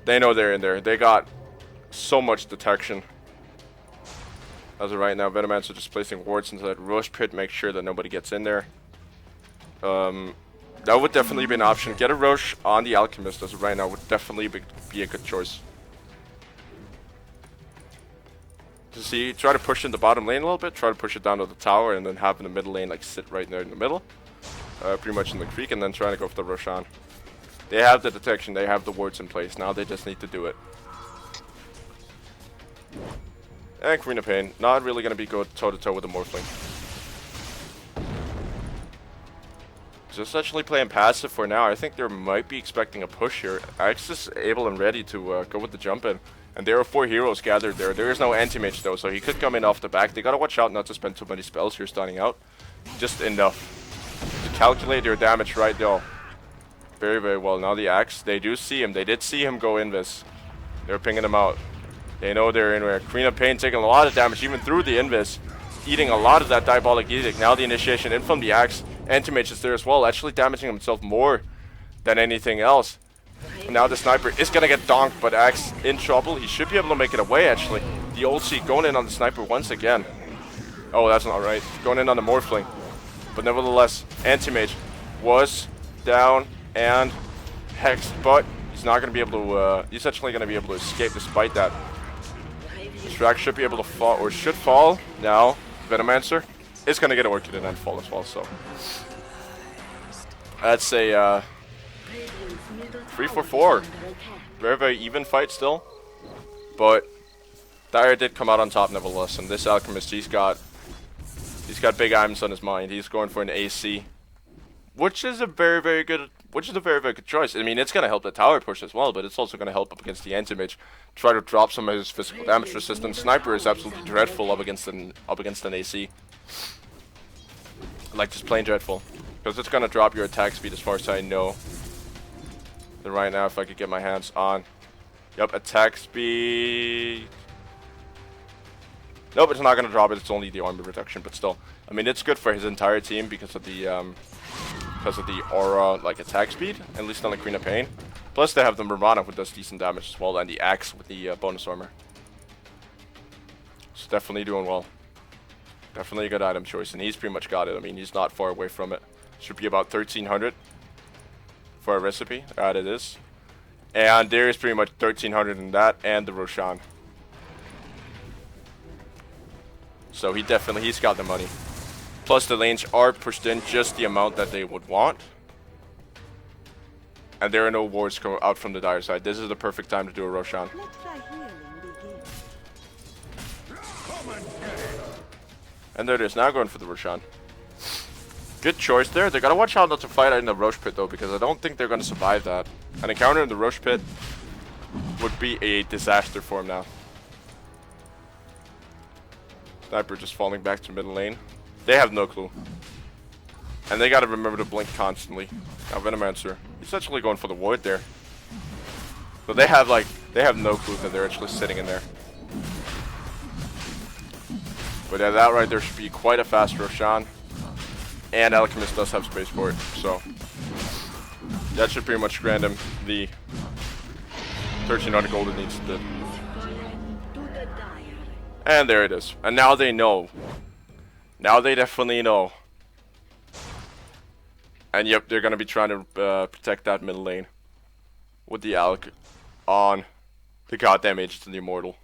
They know they're in there. They got so much detection. As of right now, Venomancer just placing wards into that Roche Pit, make sure that nobody gets in there. That would definitely be an option. Get a Roche on the Alchemist as of right now would definitely be a good choice. To see, try to push in the bottom lane a little bit, try to push it down to the tower, and then have in the middle lane like sit right there in the middle. Pretty much in the creek, and then trying to go for the Roshan. They have the detection, they have the wards in place, now they just need to do it. And Queen of Pain, not really going to be go toe-to-toe with the Morphling. Just actually playing passive for now. I think they might be expecting a push here. Axe is able and ready to go with the jump in. And there are 4 heroes gathered there. There is no Anti-Mage though, so he could come in off the back. They gotta watch out not to spend too many spells here starting out. Just enough to calculate their damage right though. Very, very well. Now the Axe, they do see him. They did see him go Invis. They're pinging him out. They know they're in there. Queen of Pain taking a lot of damage even through the Invis. Eating a lot of that Diabolic Edict. Now the initiation in from the Axe. Anti-Mage is there as well, actually damaging himself more than anything else. Now the Sniper is going to get donked, but Axe in trouble. He should be able to make it away actually. The old seat going in on the Sniper once again. Oh, that's not right. Going in on the Morphling. But nevertheless, Anti-Mage was down and hexed, but he's not going to be able to, he's actually going to be able to escape despite that. Shrek should be able to fall, or should fall now. Venomancer is going to get Orchid and then fall as well, so. That's a 3-4-4. Very, very even fight still. But Dire did come out on top nevertheless, and this Alchemist, he's got big items on his mind. He's going for an AC, which is a very, very good choice. I mean, it's going to help the tower push as well, but it's also going to help up against the Anti-Mage. Try to drop some of his physical damage resistance. Sniper is absolutely dreadful up against an AC. Like, just plain dreadful. Because it's going to drop your attack speed as far as I know. Then right now, if I could get my hands on Yep, attack speed. Nope, it's not gonna drop it. It's only the armor reduction, but still, I mean, it's good for his entire team because of the aura, like attack speed, at least on the Queen of Pain. Plus, they have the Murmana, who does decent damage as well, and the axe with the bonus armor. It's definitely doing well. Definitely a good item choice, and he's pretty much got it. I mean, he's not far away from it. Should be about 1300 for a recipe. That it is. And there is pretty much 1300 in that, and the Roshan. So he's got the money. Plus the lanes are pushed in just the amount that they would want. And there are no wards coming out from the dire side. This is the perfect time to do a Roshan. Let thy healing begin. And there it is, now going for the Roshan. Good choice there. They gotta watch out not to fight in the Roche Pit though, because I don't think they're gonna survive that. An encounter in the Roche Pit would be a disaster for him now. Sniper just falling back to middle lane. They have no clue. And they gotta remember to blink constantly. Now Venomancer, he's actually going for the void there. But they have no clue that they're actually sitting in there. But yeah, that right there should be quite a fast Roshan. And Alchemist does have space for it, so that should pretty much grant him the 1300 gold it needs to do. And there it is. And now they know. Now they definitely know. And yep, they're gonna be trying to protect that middle lane with the Alch on the goddamn Agent of the Immortal.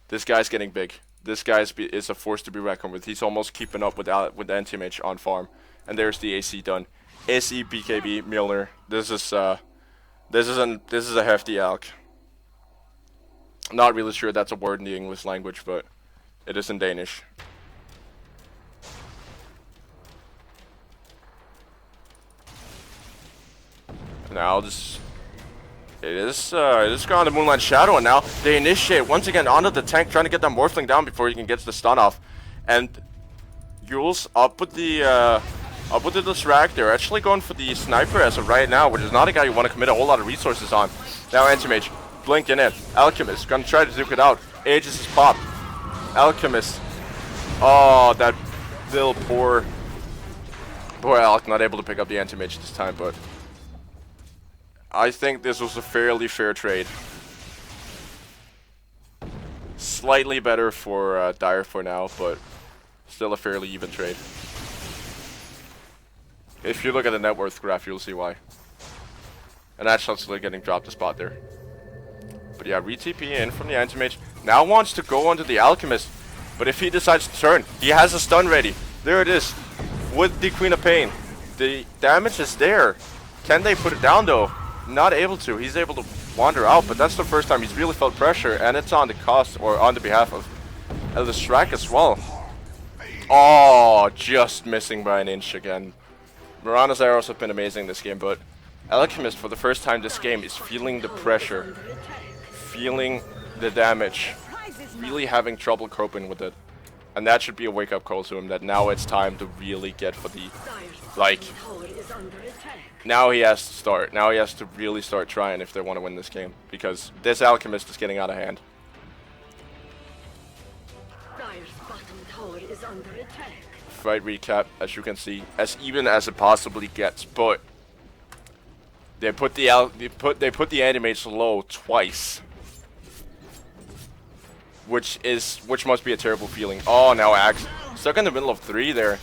This guy's getting big. This guy is a force to be reckoned with. He's almost keeping up with the anti-mage on farm. And there's the AC done. AC BKB Milner. This is a hefty Alch. Not really sure that's a word in the English language, but it is in Danish. Now this it is gone to Moonlight Shadow, and now they initiate once again onto the tank, trying to get that Morphling down before he can get the stun off. And Yules up with the Distract. They're actually going for the Sniper as of right now, which is not a guy you want to commit a whole lot of resources on. Now Anti-Mage blinking in. Alchemist gonna try to duke it out. Aegis is popped. Alchemist. Oh, that little poor Alch, not able to pick up the Anti-Mage this time, but I think this was a fairly fair trade. Slightly better for Dire for now, but still a fairly even trade. If you look at the net worth graph, you'll see why. And that's actually getting dropped a spot there. But yeah, re-TP in from the Anti-Mage. Now wants to go onto the Alchemist. But if he decides to turn, he has a stun ready. There it is. With the Queen of Pain. The damage is there. Can they put it down though? Not able to. He's able to wander out, but that's the first time he's really felt pressure, and it's on the cost, or on the behalf of Eldistrack as well. Oh, just missing by an inch again. Mirana's arrows have been amazing this game, but Alchemist for the first time this game is feeling the pressure, feeling the damage, really having trouble coping with it. And that should be a wake-up call to him that now it's time to really get for the, like, now he has to start. Now he has to really start trying if they want to win this game, because this Alchemist is getting out of hand. Fight recap, as you can see, as even as it possibly gets, but they put the Anti-Mage low twice, which must be a terrible feeling. Oh, now Axe stuck in the middle of 3 there.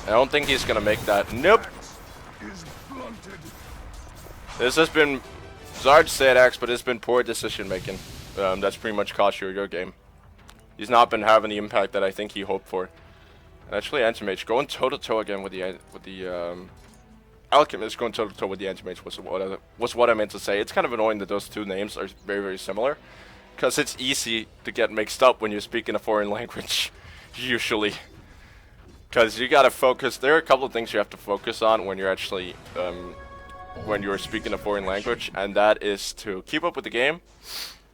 I don't think he's gonna make that. Nope. This has been, it's hard to say it, Axe, but it's been poor decision making. That's pretty much cost you your game. He's not been having the impact that I think he hoped for. And actually, Anti-Mage going toe to toe again with the Alchemist going toe to toe with the Anti-Mage was what I meant to say. It's kind of annoying that those two names are very, very similar, because it's easy to get mixed up when you speak in a foreign language, usually. Because you gotta focus. There are a couple of things you have to focus on when you're actually when you're speaking a foreign language, and that is to keep up with the game,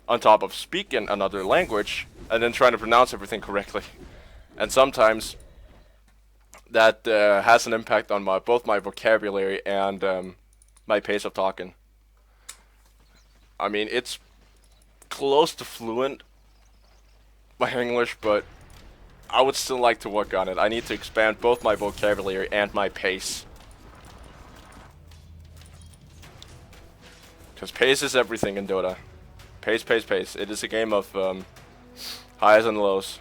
on top of speaking another language, and then trying to pronounce everything correctly. And sometimes that has an impact on both my vocabulary and my pace of talking. I mean, it's close to fluent, my English, but I would still like to work on it. I need to expand both my vocabulary and my pace. Because pace is everything in Dota. Pace, pace, pace. It is a game of highs and lows.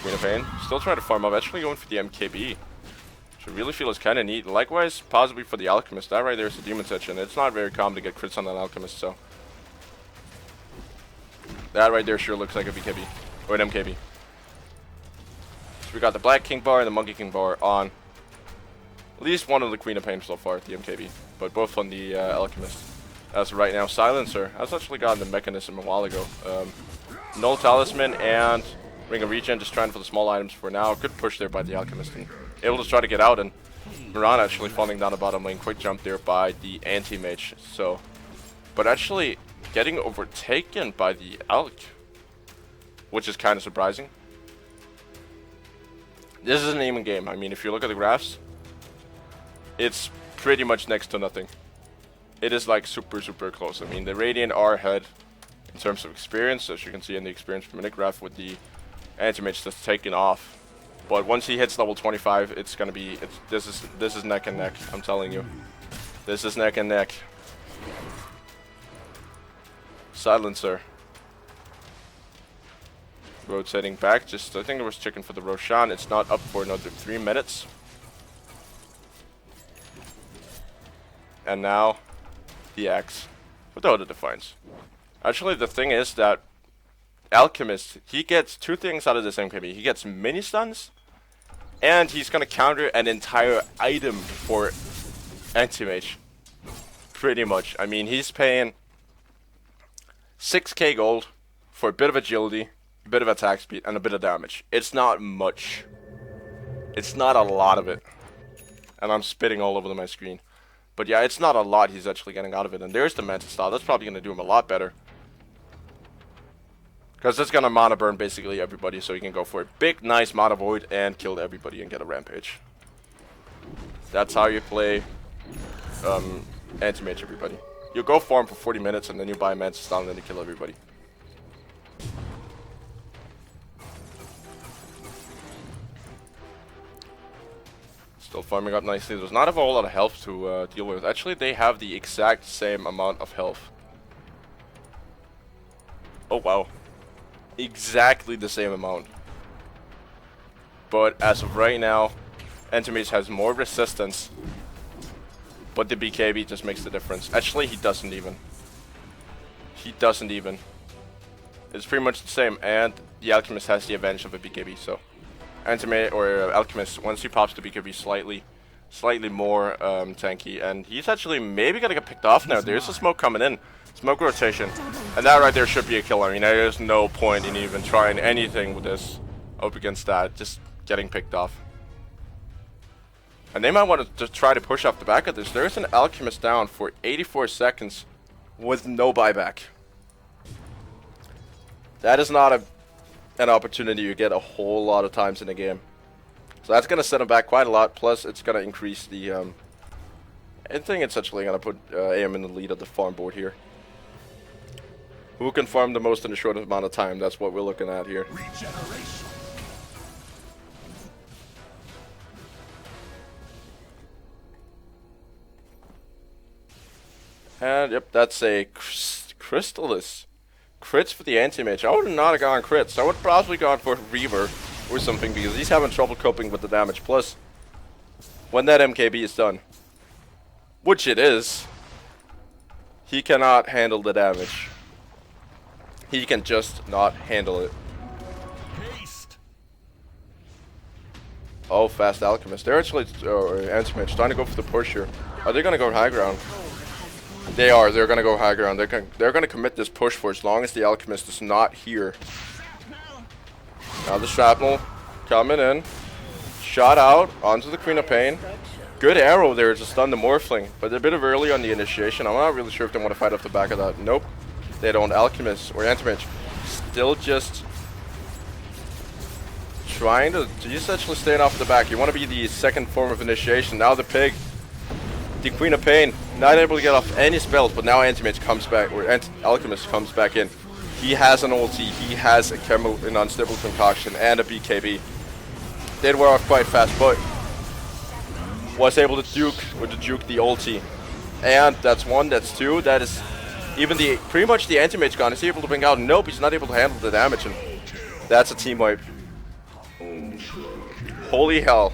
Queen of Pain. Still trying to farm up. Actually going for the MKB. Which I really feel is kind of neat. Likewise, possibly for the Alchemist. That right there is a Demon Touch, and it's not very common to get crits on an Alchemist, so. That right there sure looks like a BKB. Or an MKB. So we got the Black King bar and the Monkey King bar on at least one of the Queen of Pain so far, the MKB. But both on the Alchemist. As of right now, Silencer has actually gotten the mechanism a while ago. Null Talisman and Ring of Regen, just trying for the small items for now. Good push there by the Alchemist, and able to try to get out, and Miran actually falling down the bottom lane. Quick jump there by the anti-mage. So, but actually getting overtaken by the Alch, which is kind of surprising. This is an even game. I mean, if you look at the graphs, it's pretty much next to nothing. It is like super, super close. I mean, the Radiant are ahead in terms of experience, as you can see in the experience per minute graph with the anti-mage that's taken off. But once he hits level 25, it's gonna be this is neck and neck. I'm telling you, this is neck and neck. Silencer rotating back. Just I think it was checking for the Roshan. It's not up for another 3 minutes. And now the Axe for Dota Defiance. Actually, the thing is that Alchemist, he gets two things out of this MKB. He gets mini stuns, and he's gonna counter an entire item for anti-mage. Pretty much. I mean, he's paying 6k gold for a bit of agility, a bit of attack speed, and a bit of damage. It's not much. It's not a lot of it. And I'm spitting all over my screen. But yeah, it's not a lot he's actually getting out of it. And there's the Mantis style. That's probably gonna do him a lot better. Because it's gonna mana burn basically everybody, so you can go for a big, nice mana void and kill everybody and get a rampage. That's how you play anti-mage everybody. You go farm for 40 minutes and then you buy a Mantis style and then you kill everybody. Still farming up nicely. There's not a whole lot of health to deal with. Actually, they have the exact same amount of health. Oh wow. Exactly the same amount. But as of right now, anti-mage has more resistance. But the BKB just makes the difference. Actually, he doesn't even. He doesn't even. It's pretty much the same. And the Alchemist has the advantage of a BKB, so. Anti-mage or Alchemist, once he pops the BKB slightly more tanky. And he's actually maybe gonna get picked off now. There's a smoke coming in. Smoke rotation. And that right there should be a kill. I mean, there's no point in even trying anything with this up against that. Just getting picked off. And they might want to try to push off the back of this. There's an Alchemist down for 84 seconds with no buyback. That is not an opportunity you get a whole lot of times in the game. So that's going to set him back quite a lot. Plus, it's going to increase the... I think it's actually going to put AM in the lead of the farm board here. Who can farm the most in the shortest amount of time? That's what we're looking at here. Regeneration. And yep, that's a Crystallis. Crits for the anti-mage. I would not have gone crits. I would have probably gone for Reaver or something because he's having trouble coping with the damage. Plus, when that MKB is done, which it is, he cannot handle the damage. He can just not handle it. Haste. Oh, fast Alchemist. They're actually, anti-mage, trying to go for the push here. Are they going to go high ground? They are. They're going to go high ground. They're going to commit this push for as long as the Alchemist is not here. Now the Shrapnel coming in. Shot out onto the Queen of Pain. Good arrow there to stun the Morphling, but they're a bit of early on the initiation. I'm not really sure if they want to fight off the back of that. Nope. They don't. Alchemist or Anti-Mage still just trying to just actually staying off the back. You want to be the second form of initiation. Now the pig The Queen of Pain, not able to get off any spells, but now Anti-Mage comes back, or Alchemist comes back in. He has an ulti, he has a Chemo, an Unstable Concoction, and a BKB. Did wear off quite fast, but was able to duke the ulti. And that's one, that's two, that is even the, pretty much the Anti-Mage gone. Is he able to bring out? Nope, he's not able to handle the damage, and that's a team wipe. Holy hell.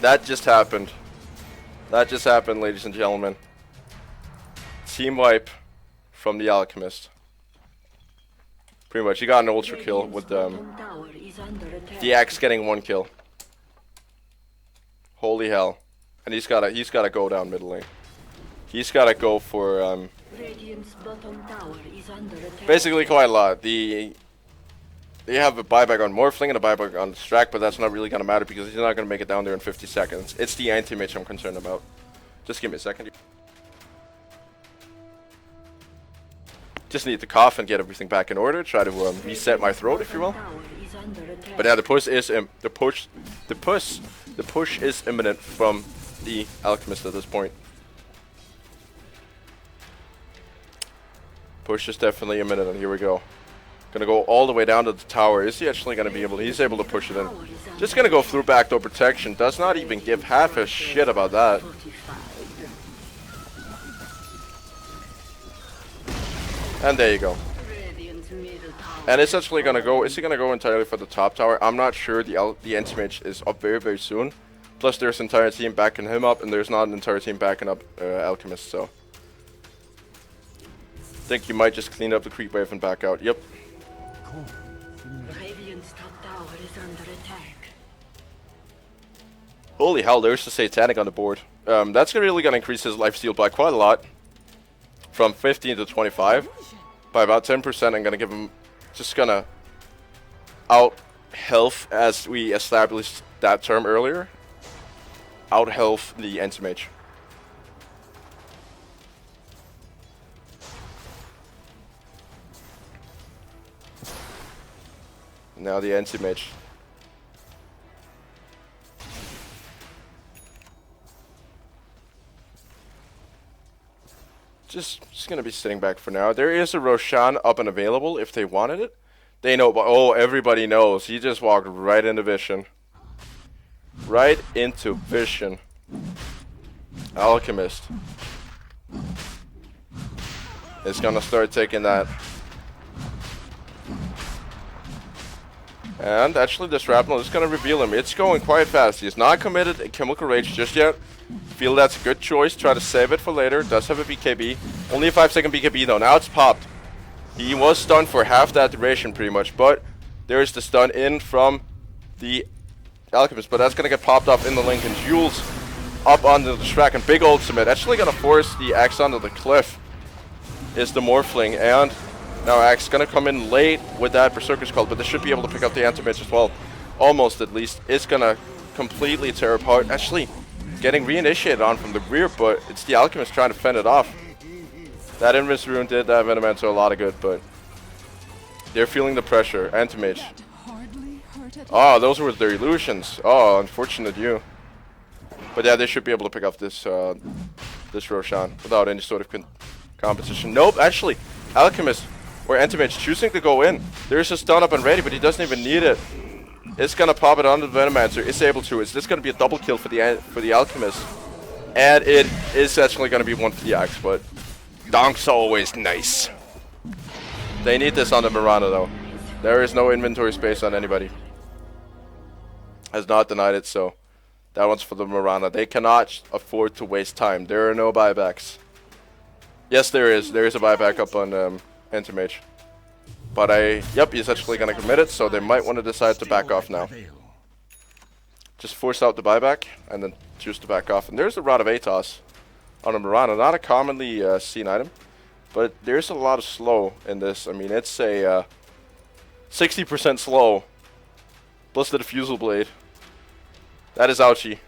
That just happened. That just happened, ladies and gentlemen. Team wipe from the Alchemist. Pretty much, he got an ultra kill with the axe getting 1 kill. Holy hell. And he's gotta go down mid lane. He's gotta go for basically quite a lot. They have a buyback on Morphling and a buyback on Strack, but that's not really gonna matter because he's not gonna make it down there in 50 seconds. It's the anti-mage I'm concerned about. Just give me a second. Just need to cough and get everything back in order. Try to reset my throat, if you will. But yeah, the push is imminent from the Alchemist at this point. Push is definitely imminent, and here we go. Gonna go all the way down to the tower. Is he actually gonna be able to? He's able to push it in. Just gonna go through backdoor protection. Does not even give half a shit about that. And there you go. And it's actually gonna go. Is he gonna go entirely for the top tower? I'm not sure. The anti-mage is up very, very soon. Plus, there's an entire team backing him up, and there's not an entire team backing up Alchemist. So, I think you might just clean up the creep wave and back out. Yep. Radiant's top tower is under attack. Holy hell! There's the Satanic on the board. That's really gonna increase his lifesteal by quite a lot, from 15 to 25, by about 10%. I'm gonna give him, just gonna out health, as we established that term earlier. Out health the anti-mage. Now the anti-mage. Just gonna be sitting back for now. There is a Roshan up and available if they wanted it. They know, but oh, everybody knows. He just walked right into Vision. Right into Vision. Alchemist is gonna start taking that. And actually this Shrapnel is gonna reveal him. It's going quite fast. He's not committed a Chemical Rage just yet. Feel that's a good choice. Try to save it for later. Does have a BKB. Only a 5-second BKB though. Now it's popped. He was stunned for half that duration pretty much, but there's the stun in from the Alchemist, but that's gonna get popped up in the link, and Jules up onto the track, and big ultimate. Actually gonna force the Axe onto the cliff is the Morphling, and now Axe gonna come in late with that Berserker's Cult, but they should be able to pick up the anti-mage as well. Almost, at least. It's gonna completely tear apart. Actually getting reinitiated on from the rear, but it's the Alchemist trying to fend it off. That Invis Rune did that Venomancer a lot of good, but they're feeling the pressure. Anti-mage. Oh, those were their illusions. Oh, unfortunate you. But yeah, they should be able to pick up this this Roshan without any sort of competition. Nope, actually, Alchemist or Anti-Mage choosing to go in. There's a stun up and ready, but he doesn't even need it. It's gonna pop it onto the Venomancer. It's able to. Is this gonna be a double kill for the Alchemist? And it is actually gonna be one for the Axe, but Donk's always nice. They need this on the Mirana though. There is no inventory space on anybody. Has not denied it, so that one's for the Mirana. They cannot afford to waste time. There are no buybacks. Yes, there is. There is a buyback up on Anti-Mage. But yep, he's actually going to commit it, so they might want to decide to back off now. Just force out the buyback, and then choose to back off. And there's the Rod of Atos on a Mirana. Not a commonly seen item, but there's a lot of slow in this. I mean, it's a 60% slow, plus the Diffusal Blade. That is ouchie.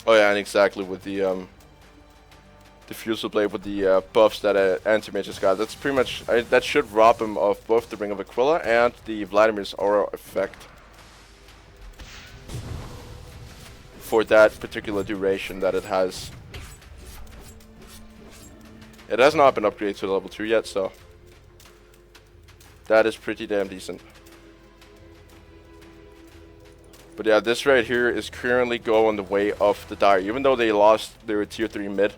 Oh yeah, and exactly with the Diffusal Blade with the buffs that Anti-Mage has got. That's pretty much, that should rob him of both the Ring of Aquila and the Vladimir's Aura effect. for that particular duration that it has. It has not been upgraded to level 2 yet, so that is pretty damn decent. But yeah, this right here is currently going the way of the Dire. Even though they lost their tier 3 mid,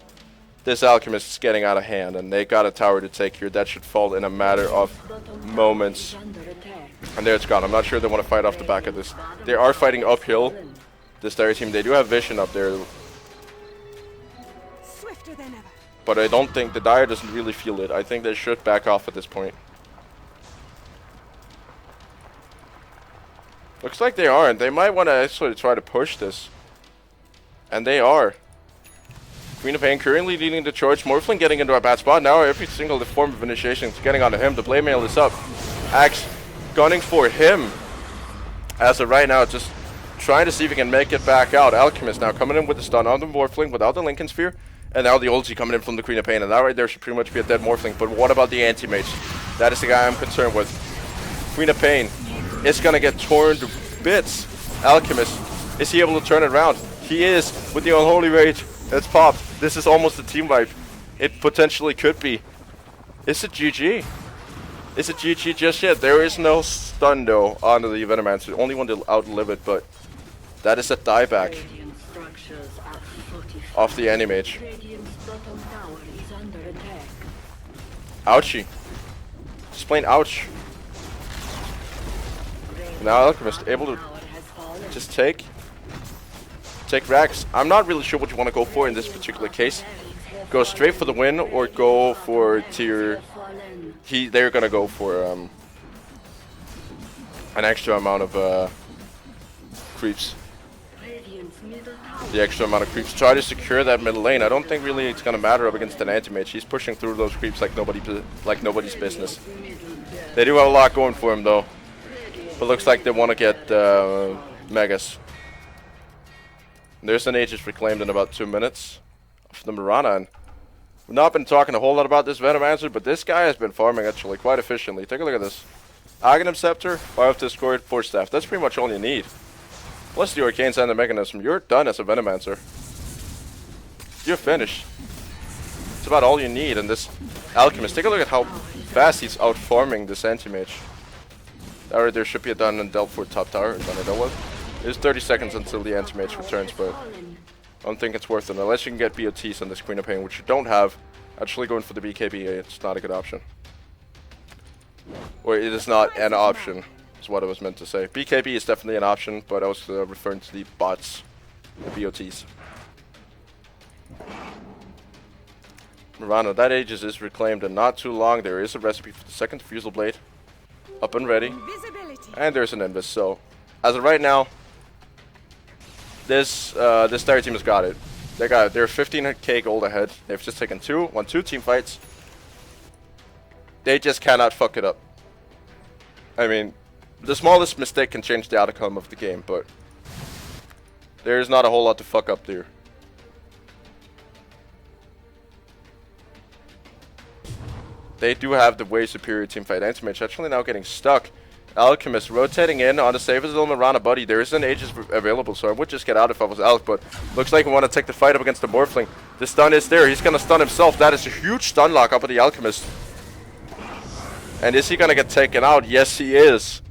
this Alchemist is getting out of hand, and they got a tower to take here. That should fall in a matter of moments. And there it's gone. I'm not sure they want to fight off the back of this. They are fighting uphill, this Dire team. They do have vision up there, Swifter than ever. but I don't think the Dire doesn't really feel it. I think they should back off at this point. Looks like they aren't. They might want to actually try to push this. And they are. Queen of Pain currently leading the charge. Morphling getting into a bad spot. Now every single form of initiation is getting onto him. The blade mail is up. Axe gunning for him. As of right now, just trying to see if he can make it back out. Alchemist now coming in with the stun on the Morphling without the Lincoln Sphere. And now the ulti coming in from the Queen of Pain. And that right there should pretty much be a dead Morphling. But what about the anti-mage? That is the guy I'm concerned with. Queen of Pain is going to get torn to bits. Alchemist, is he able to turn it around? He is, with the Unholy Rage. It's popped. This is almost a team wipe. It potentially could be. Is it GG? Is it GG just yet? There is no stun though onto the Venomancer. Only one to outlive it, but that is a dieback off the Animage. Ouchie. Just plain ouch. Now Alchemist able to just take racks. I'm not really sure what you want to go for in this particular case. Go straight for the win or go for tier. They're gonna go for an extra amount of creeps. The extra amount of creeps. Try to secure that middle lane. I don't think really it's gonna matter up against an anti-mage. He's pushing through those creeps like nobody's business. They do have a lot going for him though. But looks like they want to get Megas. There's an Aegis reclaimed in about 2 minutes of the Mirana. And we've not been talking a whole lot about this Venomancer, but this guy has been farming actually quite efficiently. Take a look at this. Aghanim Scepter, Fire of Discord, Force Staff. That's pretty much all you need. Plus the Arcanes and the Mechanism. You're done as a Venomancer. You're finished. It's about all you need. And this Alchemist, take a look at how fast he's out farming this Anti-Mage. Alright, there should be a done and dealt for top tower. There's 30 seconds until the Anti-Mage returns, but I don't think it's worth it. Unless you can get BOTs on this Queen of Pain, which you don't have. Actually going for the BKB, it's not a good option. Or it is not an option, is what I was meant to say. BKB is definitely an option, but I was referring to the bots, the BOTs. Mirana, that Aegis is reclaimed in not too long. There is a recipe for the second Fusel Blade. Up and ready. And there's an Invis, so as of right now, this Dire team has got it. They got it. They're 15k gold ahead. They've just taken won two team fights. They just cannot fuck it up. I mean, the smallest mistake can change the outcome of the game, but there's not a whole lot to fuck up there. They do have the way superior team fight. Anti-Mage actually now getting stuck. Alchemist rotating in on the save as little Mirana buddy. There is an Aegis available, so I would just get out if I was Alc, but looks like we want to take the fight up against the Morphling. The stun is there. He's going to stun himself. That is a huge stun lock up of the Alchemist. And is he going to get taken out? Yes, he is.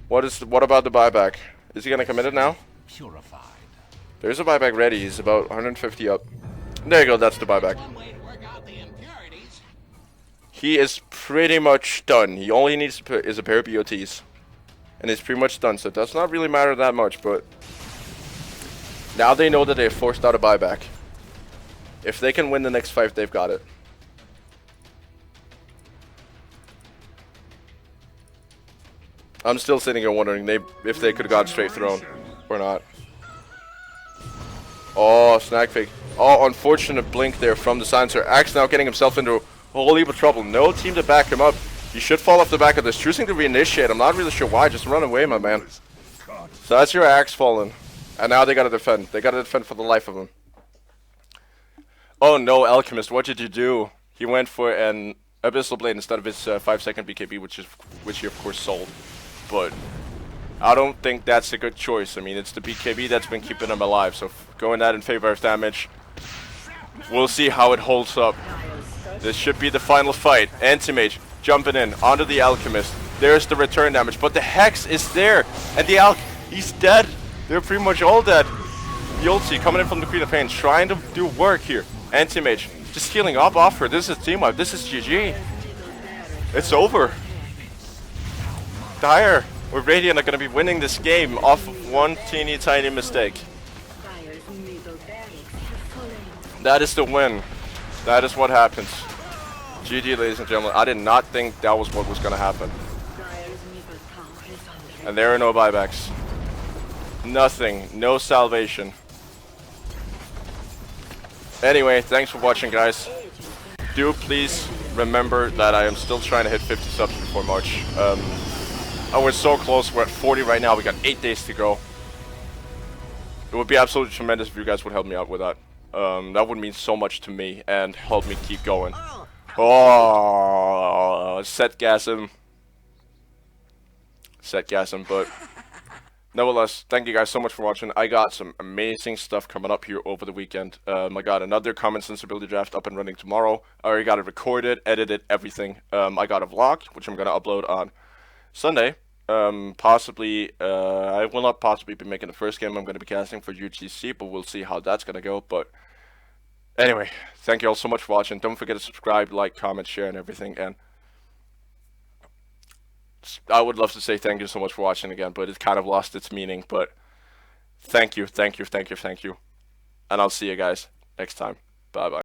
What about the buyback? Is he going to commit it now? Purified. There's a buyback ready. He's about 150 up. There you go. That's the buyback. He is pretty much done. He only needs is a pair of BOTs. And he's pretty much done, so it does not really matter that much, but now they know that they've forced out a buyback. If they can win the next 5, they've got it. I'm still sitting here wondering if they could have gone straight throne or not. Oh, snag fake. Oh, unfortunate blink there from the silencer. Axe now getting himself into a whole heap of trouble. No team to back him up. He should fall off the back of this. Choosing to reinitiate. I'm not really sure why. Just run away, my man. So that's your Axe falling. And now they gotta defend. They gotta defend for the life of them. Oh no, Alchemist, what did you do? He went for an Abyssal Blade instead of his 5-second BKB, which he of course sold. But I don't think that's a good choice. I mean, it's the BKB that's been keeping him alive, so going that in favor of damage. We'll see how it holds up. This should be the final fight. Anti-Mage jumping in onto the Alchemist. There's the return damage, but the Hex is there, and the he's dead. They're pretty much all dead. The ulti coming in from the Queen of Pain, trying to do work here. Anti-Mage just healing up off her. This is team wipe. This is GG. It's over. Dire or Radiant are going to be winning this game off of one teeny tiny mistake. Dire's middle barracks have fallen. That is the win. That is what happens. GG, ladies and gentlemen. I did not think that was what was going to happen. Dire's middle tower is under And there are no buybacks. Nothing. No salvation. Anyway, thanks for watching, guys. Do please remember that I am still trying to hit 50 subs before March. I was so close. We're at 40 right now. We got 8 days to go. It would be absolutely tremendous if you guys would help me out with that. That would mean so much to me and help me keep going. Oh, setgasm. Setgasm, but nevertheless, thank you guys so much for watching. I got some amazing stuff coming up here over the weekend. I got another Common Sensibility draft up and running tomorrow. I already got it recorded, edited, everything. I got a vlog, which I'm going to upload on Sunday. Possibly, I will not possibly be making the first game I'm going to be casting for UGC, but we'll see how that's going to go. But anyway, thank you all so much for watching. Don't forget to subscribe, like, comment, share, and everything. And I would love to say thank you so much for watching again, but it kind of lost its meaning. But thank you, thank you, thank you, thank you. And I'll see you guys next time. Bye-bye.